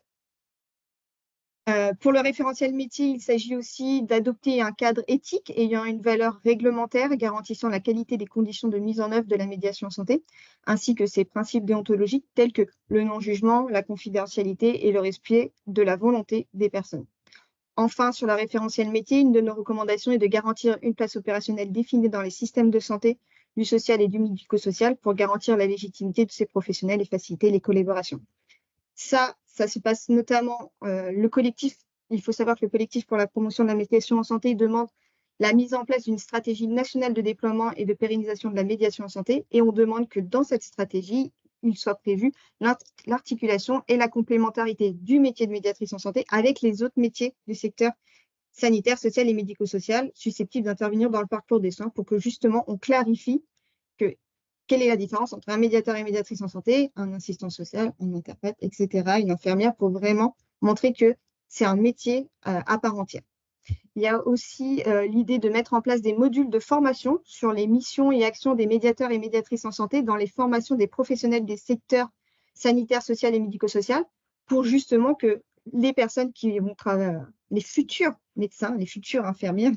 E: Pour le référentiel métier, il s'agit aussi d'adopter un cadre éthique ayant une valeur réglementaire garantissant la qualité des conditions de mise en œuvre de la médiation en santé, ainsi que ses principes déontologiques tels que le non-jugement, la confidentialité et le respect de la volonté des personnes. Enfin, sur le référentiel métier, une de nos recommandations est de garantir une place opérationnelle définie dans les systèmes de santé, du social et du médico-social pour garantir la légitimité de ces professionnels et faciliter les collaborations. Ça se passe notamment, le collectif, il faut savoir que le collectif pour la promotion de la médiation en santé demande la mise en place d'une stratégie nationale de déploiement et de pérennisation de la médiation en santé, et on demande que dans cette stratégie, il soit prévu l'articulation et la complémentarité du métier de médiatrice en santé avec les autres métiers du secteur sanitaire, social et médico-social susceptibles d'intervenir dans le parcours des soins pour que justement on clarifie quelle est la différence entre un médiateur et médiatrice en santé, un assistant social, un interprète, etc., une infirmière, pour vraiment montrer que c'est un métier à part entière. Il y a aussi l'idée de mettre en place des modules de formation sur les missions et actions des médiateurs et médiatrices en santé dans les formations des professionnels des secteurs sanitaires, social et médico-social, pour justement que les personnes qui vont travailler, les futurs médecins, les futures infirmières,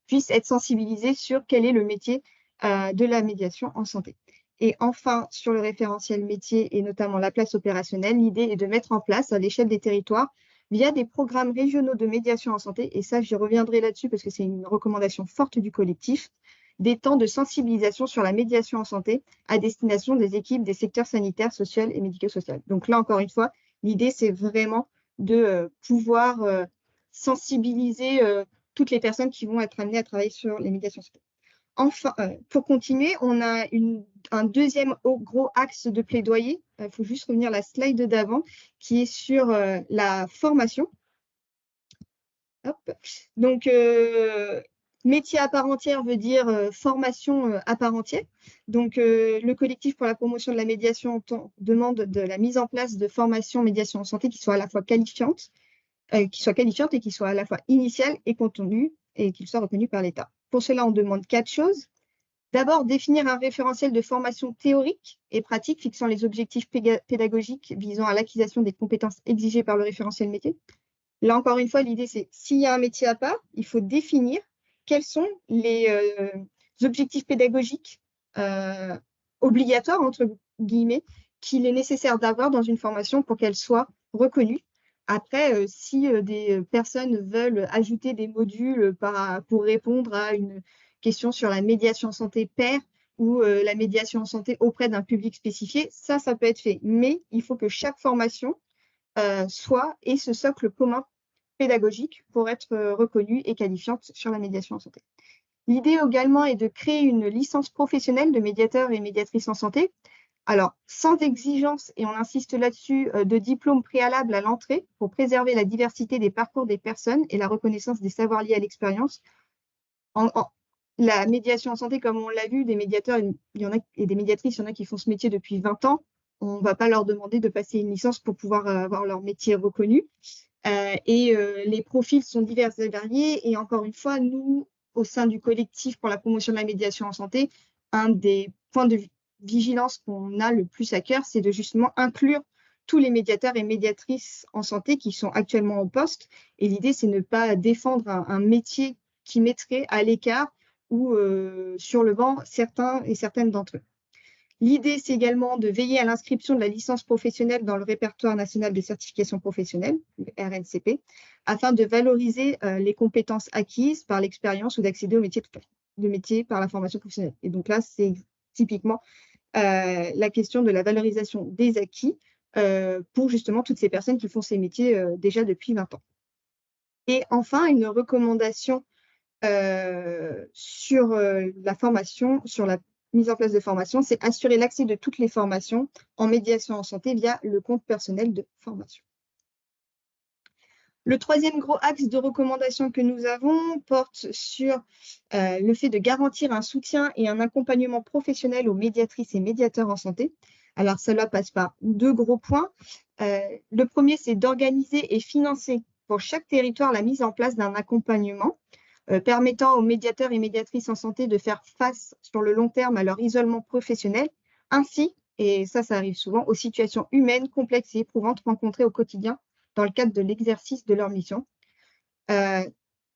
E: puissent être sensibilisées sur quel est le métier de la médiation en santé. Et enfin, sur le référentiel métier et notamment la place opérationnelle, l'idée est de mettre en place à l'échelle des territoires, via des programmes régionaux de médiation en santé, et ça, j'y reviendrai là-dessus parce que c'est une recommandation forte du collectif, des temps de sensibilisation sur la médiation en santé à destination des équipes des secteurs sanitaires, social et médico-social. Donc là, encore une fois, l'idée, c'est vraiment de pouvoir sensibiliser toutes les personnes qui vont être amenées à travailler sur les médiations en santé. Enfin, pour continuer, on a un deuxième gros axe de plaidoyer. Il faut juste revenir à la slide d'avant, qui est sur la formation. Hop. Donc, métier à part entière veut dire formation à part entière. Donc, le collectif pour la promotion de la médiation demande de la mise en place de formations médiation en santé qui soient à la fois qualifiantes, et qui soient à la fois initiales et contenues, et qui soient reconnues par l'État. Pour cela, on demande 4 choses. D'abord, définir un référentiel de formation théorique et pratique fixant les objectifs pédagogiques visant à l'acquisition des compétences exigées par le référentiel métier. Là, encore une fois, l'idée, c'est s'il y a un métier à part, il faut définir quels sont les objectifs pédagogiques obligatoires, entre guillemets, qu'il est nécessaire d'avoir dans une formation pour qu'elle soit reconnue. Après, si des personnes veulent ajouter des modules pour répondre à une question sur la médiation en santé pair ou la médiation en santé auprès d'un public spécifié, ça peut être fait. Mais il faut que chaque formation ait ce socle commun pédagogique pour être reconnue et qualifiante sur la médiation en santé. L'idée également est de créer une licence professionnelle de médiateur et médiatrice en santé. Alors, sans exigence, et on insiste là-dessus, de diplôme préalable à l'entrée pour préserver la diversité des parcours des personnes et la reconnaissance des savoirs liés à l'expérience. La médiation en santé, comme on l'a vu, des médiateurs, il y en a, et des médiatrices, il y en a qui font ce métier depuis 20 ans. On ne va pas leur demander de passer une licence pour pouvoir avoir leur métier reconnu. Les profils sont divers et variés. Et encore une fois, nous, au sein du collectif pour la promotion de la médiation en santé, un des points de vigilance qu'on a le plus à cœur, c'est de justement inclure tous les médiateurs et médiatrices en santé qui sont actuellement au poste. Et l'idée, c'est de ne pas défendre un métier qui mettrait à l'écart ou sur le banc certains et certaines d'entre eux. L'idée, c'est également de veiller à l'inscription de la licence professionnelle dans le répertoire national de certification professionnelle, le RNCP, afin de valoriser les compétences acquises par l'expérience ou d'accéder au métier par la formation professionnelle. Et donc là, c'est typiquement la question de la valorisation des acquis pour justement toutes ces personnes qui font ces métiers déjà depuis 20 ans. Et enfin, une recommandation sur la formation, sur la mise en place de formation, c'est assurer l'accès de toutes les formations en médiation en santé via le compte personnel de formation. Le troisième gros axe de recommandation que nous avons porte sur le fait de garantir un soutien et un accompagnement professionnel aux médiatrices et médiateurs en santé. Alors, cela passe par 2 gros points. Le premier, c'est d'organiser et financer pour chaque territoire la mise en place d'un accompagnement permettant aux médiateurs et médiatrices en santé de faire face sur le long terme à leur isolement professionnel, ainsi, et ça arrive souvent, aux situations humaines complexes et éprouvantes rencontrées au quotidien dans le cadre de l'exercice de leur mission.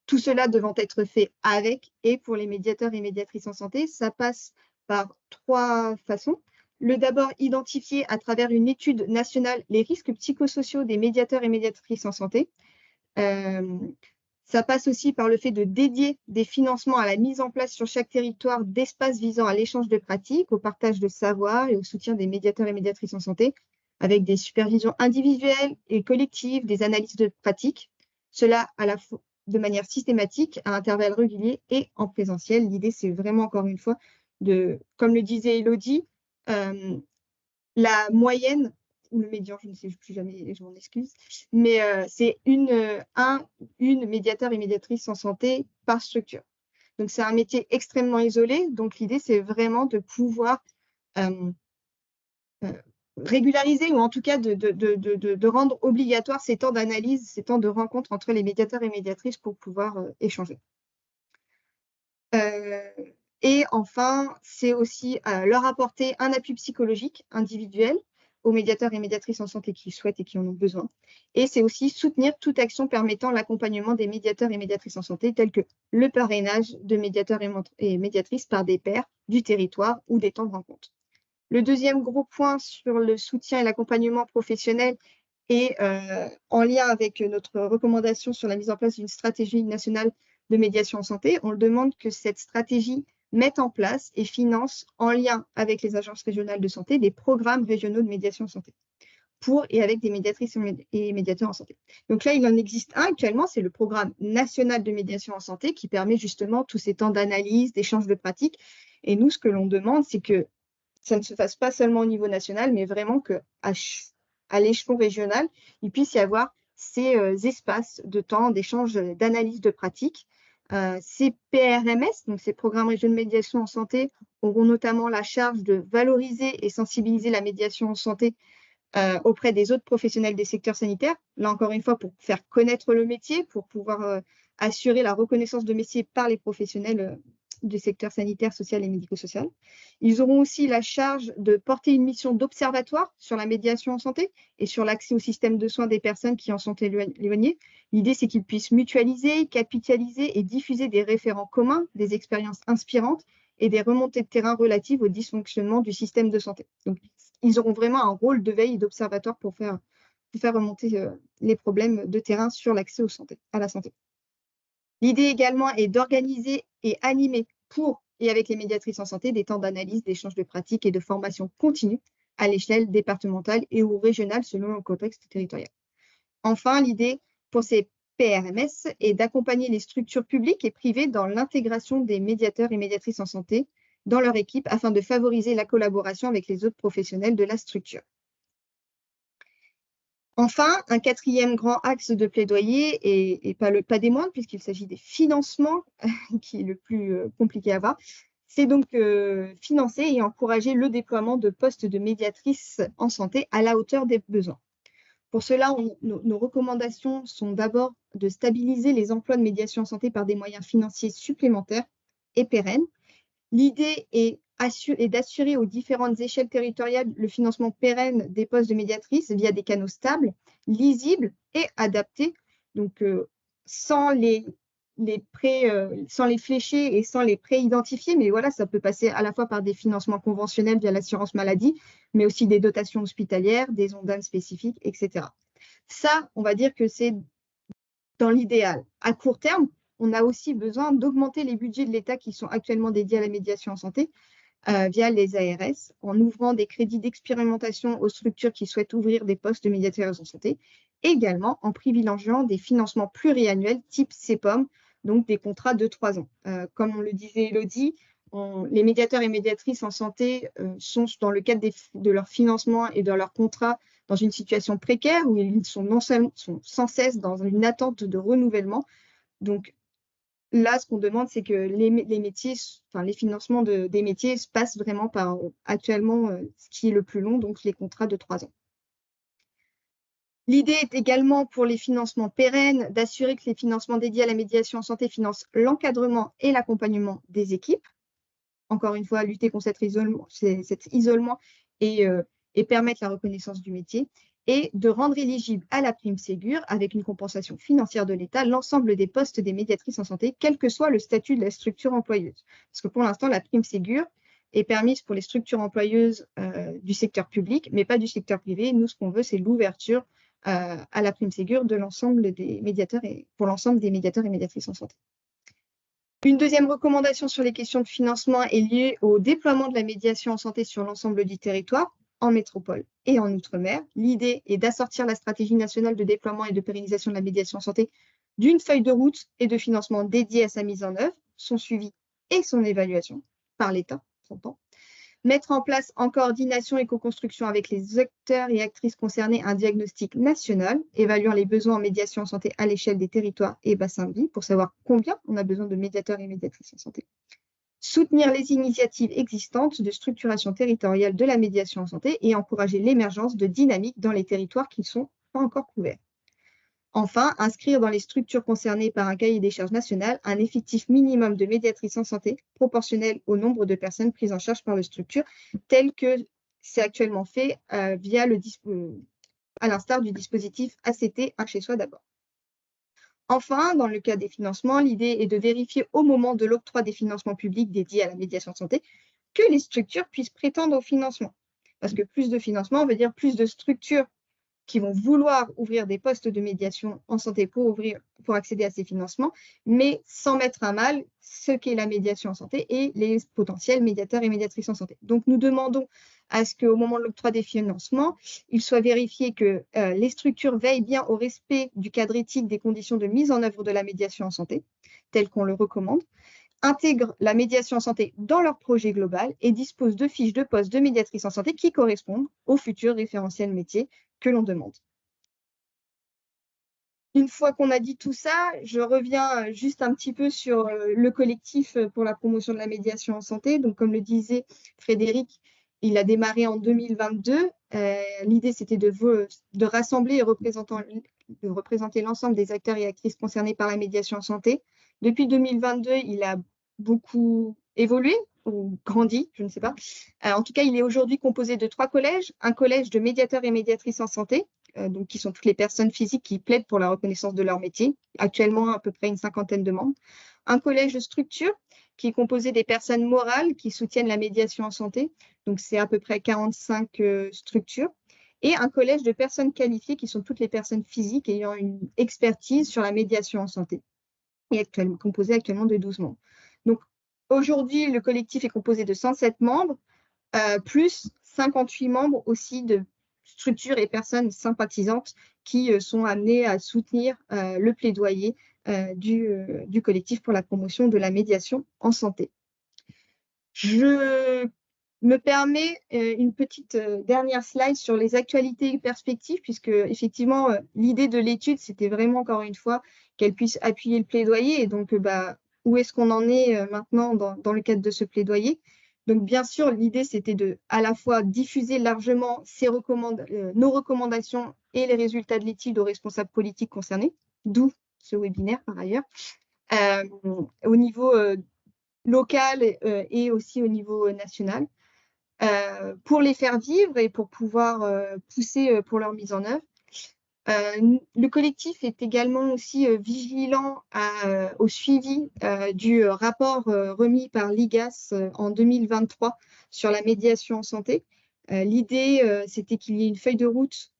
E: Tout cela devant être fait avec et pour les médiateurs et médiatrices en santé. Ça passe par 3 façons. D'abord, identifier à travers une étude nationale les risques psychosociaux des médiateurs et médiatrices en santé. Ça passe aussi par le fait de dédier des financements à la mise en place sur chaque territoire d'espaces visant à l'échange de pratiques, au partage de savoir et au soutien des médiateurs et médiatrices en santé, avec des supervisions individuelles et collectives, des analyses de pratiques. Cela à la fois de manière systématique, à intervalles réguliers et en présentiel. L'idée, c'est vraiment, encore une fois, comme le disait Élodie, la moyenne, ou le médian, je ne sais plus jamais, je m'en excuse, mais c'est une médiateur et médiatrice en santé par structure. Donc, c'est un métier extrêmement isolé. Donc, l'idée, c'est vraiment de pouvoir régulariser ou en tout cas de rendre obligatoire ces temps d'analyse, ces temps de rencontre entre les médiateurs et médiatrices pour pouvoir échanger. Et enfin, c'est aussi leur apporter un appui psychologique individuel aux médiateurs et médiatrices en santé qui souhaitent et qui en ont besoin. Et c'est aussi soutenir toute action permettant l'accompagnement des médiateurs et médiatrices en santé, tels que le parrainage de médiateurs et médiatrices par des pairs du territoire ou des temps de rencontre. Le deuxième gros point sur le soutien et l'accompagnement professionnel est en lien avec notre recommandation sur la mise en place d'une stratégie nationale de médiation en santé. On demande que cette stratégie mette en place et finance, en lien avec les agences régionales de santé, des programmes régionaux de médiation en santé pour et avec des médiatrices et médiateurs en santé. Donc là, il en existe un actuellement, c'est le programme national de médiation en santé qui permet justement tous ces temps d'analyse, d'échange de pratiques. Et nous, ce que l'on demande, c'est que ça ne se fasse pas seulement au niveau national, mais vraiment qu'à l'échelon régional, il puisse y avoir ces espaces de temps, d'échange, d'analyse de pratiques. Ces PRMS, donc ces programmes régionaux de médiation en santé, auront notamment la charge de valoriser et sensibiliser la médiation en santé auprès des autres professionnels des secteurs sanitaires. Là, encore une fois, pour faire connaître le métier, pour pouvoir assurer la reconnaissance de métier par les professionnels du secteur sanitaire, social et médico-social. Ils auront aussi la charge de porter une mission d'observatoire sur la médiation en santé et sur l'accès au système de soins des personnes qui en sont éloignées. L'idée, c'est qu'ils puissent mutualiser, capitaliser et diffuser des référents communs, des expériences inspirantes et des remontées de terrain relatives au dysfonctionnement du système de santé. Donc, ils auront vraiment un rôle de veille et d'observatoire pour faire remonter les problèmes de terrain sur l'accès à la santé. L'idée également est d'organiser et animer pour et avec les médiatrices en santé des temps d'analyse, d'échange de pratiques et de formation continue à l'échelle départementale et ou régionale selon le contexte territorial. Enfin, l'idée pour ces PRMS est d'accompagner les structures publiques et privées dans l'intégration des médiateurs et médiatrices en santé dans leur équipe afin de favoriser la collaboration avec les autres professionnels de la structure. Enfin, un quatrième grand axe de plaidoyer, et pas des moindres, puisqu'il s'agit des financements, qui est le plus compliqué à avoir, c'est donc financer et encourager le déploiement de postes de médiatrices en santé à la hauteur des besoins. Pour cela, nos recommandations sont d'abord de stabiliser les emplois de médiation en santé par des moyens financiers supplémentaires et pérennes. L'idée est d'assurer aux différentes échelles territoriales le financement pérenne des postes de médiatrices via des canaux stables, lisibles et adaptés, donc sans les flécher et sans les pré-identifier, mais voilà, ça peut passer à la fois par des financements conventionnels via l'assurance maladie, mais aussi des dotations hospitalières, des ondanes spécifiques, etc. Ça, on va dire que c'est dans l'idéal. À court terme, on a aussi besoin d'augmenter les budgets de l'État qui sont actuellement dédiés à la médiation en santé via les ARS, en ouvrant des crédits d'expérimentation aux structures qui souhaitent ouvrir des postes de médiateurs en santé, et également en privilégiant des financements pluriannuels type CEPOM, donc des contrats de 3 ans. Comme on le disait Élodie, les médiateurs et médiatrices en santé sont dans le cadre de leur financement et de leur contrat dans une situation précaire où ils sont sans cesse dans une attente de renouvellement. Donc là, ce qu'on demande, c'est que les financements des métiers se passent vraiment par actuellement ce qui est le plus long, donc les contrats de 3 ans. L'idée est également pour les financements pérennes d'assurer que les financements dédiés à la médiation en santé financent l'encadrement et l'accompagnement des équipes. Encore une fois, lutter contre cet isolement et permettre la reconnaissance du métier. et de rendre éligible à la prime Ségur, avec une compensation financière de l'État, l'ensemble des postes des médiatrices en santé, quel que soit le statut de la structure employeuse. Parce que pour l'instant, la prime Ségur est permise pour les structures employeuses du secteur public, mais pas du secteur privé. Nous, ce qu'on veut, c'est l'ouverture à la prime Ségur de l'ensemble des médiateurs et pour l'ensemble des médiateurs et médiatrices en santé. Une deuxième recommandation sur les questions de financement est liée au déploiement de la médiation en santé sur l'ensemble du territoire, en métropole et en outre-mer. L'idée est d'assortir la stratégie nationale de déploiement et de pérennisation de la médiation en santé d'une feuille de route et de financement dédiée à sa mise en œuvre, son suivi et son évaluation par l'État, s'entend. Mettre en place en coordination et co-construction avec les acteurs et actrices concernés un diagnostic national, évaluant les besoins en médiation en santé à l'échelle des territoires et bassins de vie pour savoir combien on a besoin de médiateurs et médiatrices en santé. Soutenir les initiatives existantes de structuration territoriale de la médiation en santé et encourager l'émergence de dynamiques dans les territoires qui ne sont pas encore couverts. Enfin, inscrire dans les structures concernées par un cahier des charges national un effectif minimum de médiatrices en santé proportionnel au nombre de personnes prises en charge par la structure, tel que c'est actuellement fait via à l'instar du dispositif ACT, un chez soi d'abord. Enfin, dans le cas des financements, l'idée est de vérifier au moment de l'octroi des financements publics dédiés à la médiation en santé que les structures puissent prétendre au financement. Parce que plus de financement veut dire plus de structures qui vont vouloir ouvrir des postes de médiation en santé pour accéder à ces financements, mais sans mettre à mal ce qu'est la médiation en santé et les potentiels médiateurs et médiatrices en santé. Donc, nous demandons à ce qu'au moment de l'octroi des financements, il soit vérifié que les structures veillent bien au respect du cadre éthique des conditions de mise en œuvre de la médiation en santé, tel qu'on le recommande, intègrent la médiation en santé dans leur projet global et disposent de fiches de poste de médiatrice en santé qui correspondent aux futurs référentiels métiers que l'on demande. Une fois qu'on a dit tout ça, je reviens juste un petit peu sur le collectif pour la promotion de la médiation en santé. Donc, comme le disait Frédéric, il a démarré en 2022. L'idée, c'était de rassembler et de représenter l'ensemble des acteurs et actrices concernés par la médiation en santé. Depuis 2022, il a beaucoup évolué ou grandi, je ne sais pas. En tout cas, il est aujourd'hui composé de 3 collèges. Un collège de médiateurs et médiatrices en santé, donc qui sont toutes les personnes physiques qui plaident pour la reconnaissance de leur métier, actuellement à peu près une 50aine de membres. Un collège de structure qui est composé des personnes morales qui soutiennent la médiation en santé, donc c'est à peu près 45 structures. Et un collège de personnes qualifiées qui sont toutes les personnes physiques ayant une expertise sur la médiation en santé, et composé actuellement de 12 membres. Donc aujourd'hui, le collectif est composé de 107 membres, plus 58 membres aussi de structures et personnes sympathisantes qui sont amenées à soutenir le plaidoyer du collectif pour la promotion de la médiation en santé. Je me permets une petite dernière slide sur les actualités et perspectives, puisque effectivement, l'idée de l'étude, c'était vraiment, encore une fois, qu'elle puisse appuyer le plaidoyer. Et donc, où est-ce qu'on en est maintenant dans le cadre de ce plaidoyer? Donc, bien sûr, l'idée, c'était de à la fois diffuser largement nos recommandations et les résultats de l'étude aux responsables politiques concernés, d'où ce webinaire par ailleurs, au niveau local et aussi au niveau national, pour les faire vivre et pour pouvoir pousser pour leur mise en œuvre. Le collectif est également aussi vigilant au suivi du rapport remis par l'IGAS en 2023 sur la médiation en santé. L'idée, c'était qu'il y ait une feuille de route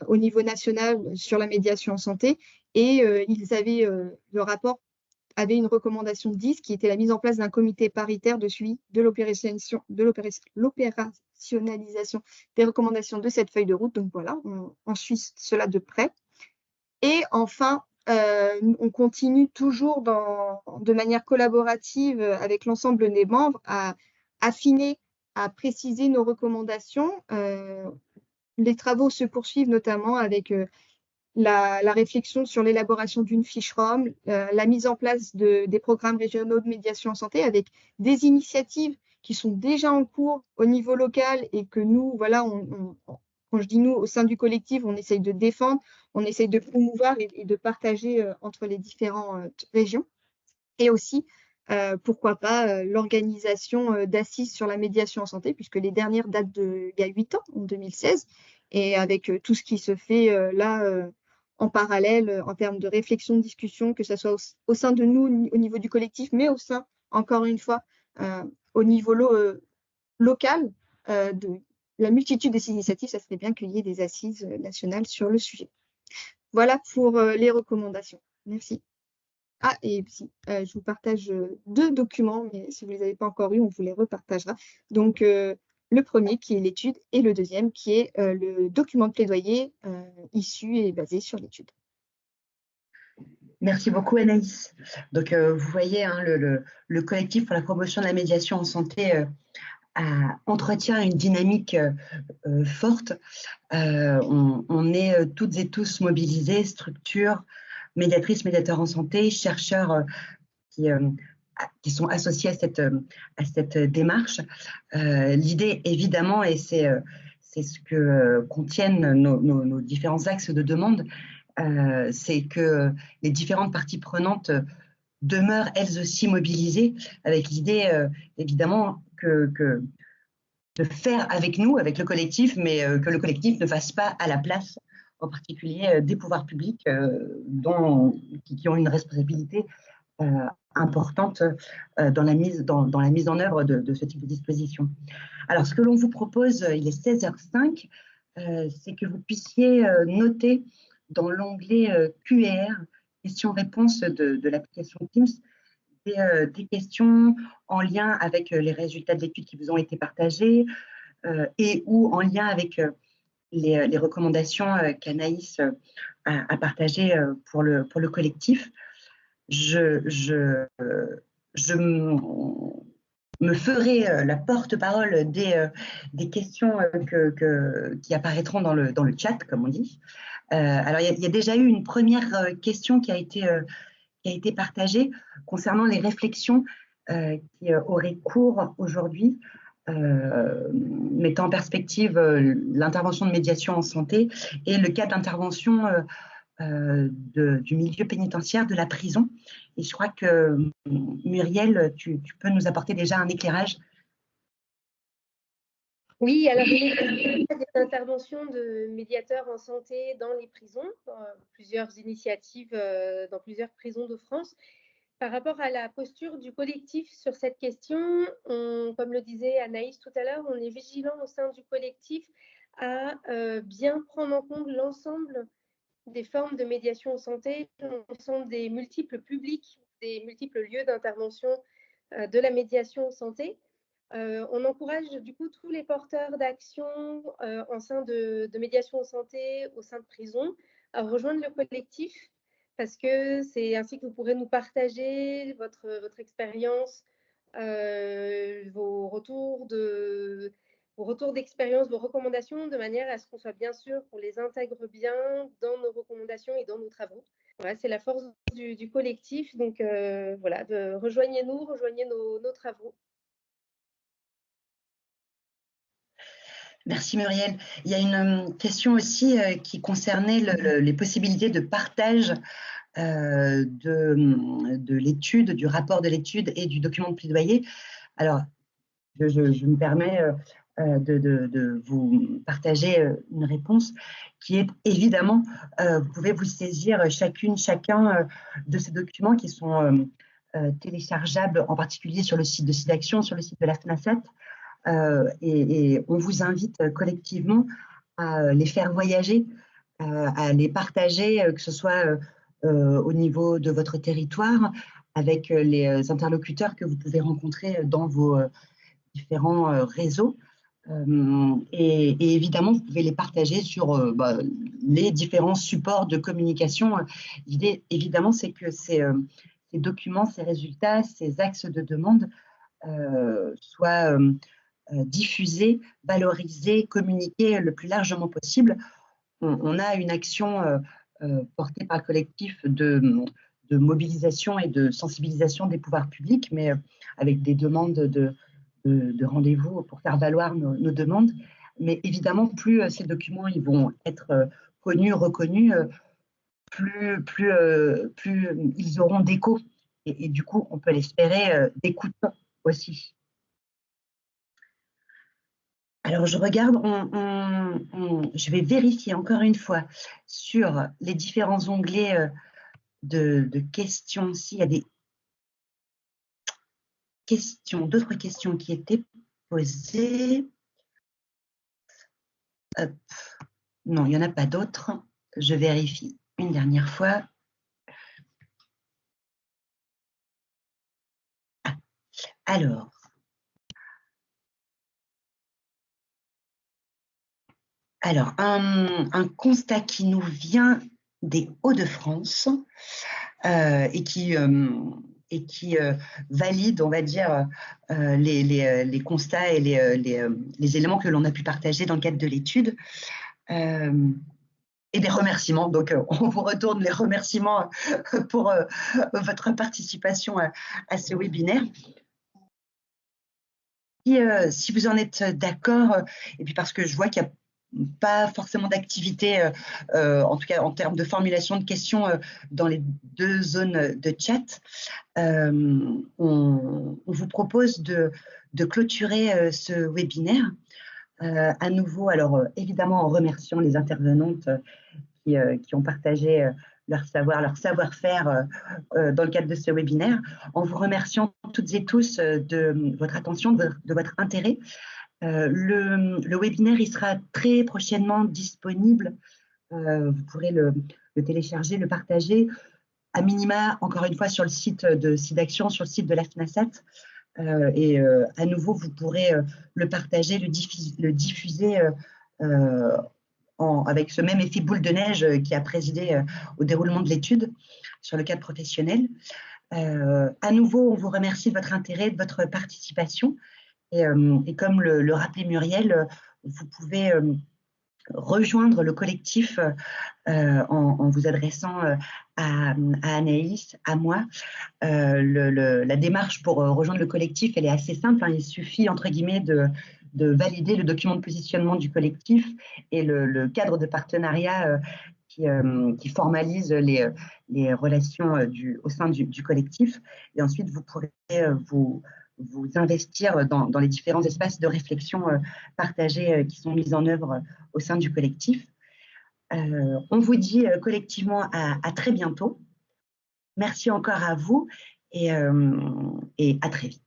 E: au niveau national sur la médiation en santé et le rapport avait une recommandation 10 qui était la mise en place d'un comité paritaire de suivi de l'opérationnalisation des recommandations de cette feuille de route. Donc voilà, on suit cela de près. Et enfin, on continue toujours de manière collaborative avec l'ensemble des membres à affiner, à préciser nos recommandations. Les travaux se poursuivent notamment avec la réflexion sur l'élaboration d'une fiche ROM, la mise en place des programmes régionaux de médiation en santé avec des initiatives qui sont déjà en cours au niveau local et que nous, voilà, quand je dis nous, au sein du collectif, on essaye de défendre, on essaye de promouvoir et de partager entre les différentes régions. Et aussi, pourquoi pas, l'organisation d'assises sur la médiation en santé, puisque les dernières datent d'il y a 8 ans, en 2016. et avec tout ce qui se fait là en parallèle en termes de réflexion, de discussion, que ce soit au sein de nous, au niveau du collectif, mais au sein, encore une fois, au niveau local, de la multitude de ces initiatives, ça serait bien qu'il y ait des assises nationales sur le sujet. Voilà pour les recommandations. Merci. Ah, et si, je vous partage 2 documents, mais si vous ne les avez pas encore eus, on vous les repartagera. Donc, le premier qui est l'étude et le deuxième qui est le document de plaidoyer issu et basé sur l'étude.
A: Merci beaucoup Anaïs. Donc vous voyez, hein, le collectif pour la promotion de la médiation en santé entretient une dynamique forte. On est toutes et tous mobilisés, structures, médiatrices, médiateurs en santé, chercheurs qui sont associés à cette démarche. L'idée, évidemment, et c'est ce que contiennent nos différents axes de demande, c'est que les différentes parties prenantes demeurent elles aussi mobilisées, avec l'idée, évidemment, de faire avec nous, avec le collectif, mais que le collectif ne fasse pas à la place, en particulier des pouvoirs publics qui ont une responsabilité importante dans la mise en œuvre de ce type de disposition. Alors, ce que l'on vous propose, il est 16h05, c'est que vous puissiez noter dans l'onglet QR, questions-réponses de l'application Teams, des questions en lien avec les résultats de l'étude qui vous ont été partagés et ou en lien avec les recommandations qu'Anaïs a partagées pour le collectif. Je me ferai la porte-parole des questions qui apparaîtront dans le chat, comme on dit. Alors, il y a déjà eu une première question qui a été partagée concernant les réflexions qui auraient cours aujourd'hui, mettant en perspective l'intervention de médiation en santé et le cas d'intervention du milieu pénitentiaire, de la prison. Et je crois que Muriel, tu peux nous apporter déjà un éclairage.
C: Oui, alors il y a des interventions de médiateurs en santé dans les prisons, plusieurs initiatives dans plusieurs prisons de France. Par rapport à la posture du collectif sur cette question, comme le disait Anaïs tout à l'heure, on est vigilant au sein du collectif à bien prendre en compte l'ensemble des formes de médiation en santé, l'ensemble des multiples publics, des multiples lieux d'intervention de la médiation en santé. On encourage du coup tous les porteurs d'action en sein de médiation en santé au sein de prison à rejoindre le collectif parce que c'est ainsi que vous pourrez nous partager votre expérience, vos retours d'expérience, vos recommandations, de manière à ce qu'on soit bien sûr qu'on les intègre bien dans nos recommandations et dans nos travaux. Voilà, c'est la force du collectif. Donc voilà, rejoignez-nous, rejoignez nos travaux.
A: Merci Muriel. Il y a une question aussi qui concernait les possibilités de partage de l'étude, du rapport de l'étude et du document de plaidoyer. Alors, je me permets de vous partager une réponse qui est évidemment, vous pouvez vous saisir chacun de ces documents qui sont téléchargeables, en particulier sur le site de SIDAction, sur le site de la FNACET. Et on vous invite collectivement à les faire voyager, à les partager, que ce soit au niveau de votre territoire, avec les interlocuteurs que vous pouvez rencontrer dans vos différents réseaux. Et évidemment, vous pouvez les partager sur les différents supports de communication. L'idée, évidemment, c'est que ces documents, ces résultats, ces axes de demande soient diffusés, valorisés, communiqués le plus largement possible. On a une action portée par le collectif de mobilisation et de sensibilisation des pouvoirs publics, mais avec des demandes de rendez-vous pour faire valoir nos demandes. Mais évidemment, plus ces documents ils vont être connus, reconnus, plus ils auront d'écho. Et du coup, on peut l'espérer, d'écoute aussi. Alors, je regarde, je vais vérifier encore une fois sur les différents onglets de questions, s'il y a des questions, d'autres questions qui étaient posées. Hop. Non, il n'y en a pas d'autres. Je vérifie une dernière fois. Ah, alors, un constat qui nous vient des Hauts-de-France et qui valide, on va dire, les constats et les éléments que l'on a pu partager dans le cadre de l'étude. Et des remerciements. Donc, on vous retourne les remerciements pour votre participation à ce webinaire. Si vous en êtes d'accord, et puis parce que je vois qu'il n'y a pas forcément d'activité, en tout cas en termes de formulation de questions dans les deux zones de chat, on vous propose de clôturer ce webinaire. À nouveau, alors évidemment en remerciant les intervenantes qui ont partagé leur savoir-faire dans le cadre de ce webinaire, en vous remerciant toutes et tous de votre attention, de votre intérêt. Le webinaire, il sera très prochainement disponible. Vous pourrez le télécharger, le partager, à minima, encore une fois, sur le site de SIDAction, sur le site de la FNASAT. À nouveau, vous pourrez le partager, le diffuser avec ce même effet boule de neige qui a présidé au déroulement de l'étude sur le cadre professionnel. À nouveau, on vous remercie de votre intérêt, de votre participation. Et comme le rappelait Muriel, vous pouvez rejoindre le collectif en vous adressant à Anaïs, à moi. La démarche pour rejoindre le collectif, elle est assez simple, hein. Il suffit, entre guillemets, de valider le document de positionnement du collectif et le cadre de partenariat qui formalise les relations au sein du collectif. Et ensuite, vous pourrez vous investir dans les différents espaces de réflexion partagés qui sont mis en œuvre au sein du collectif. On vous dit collectivement à très bientôt. Merci encore à vous et à très vite.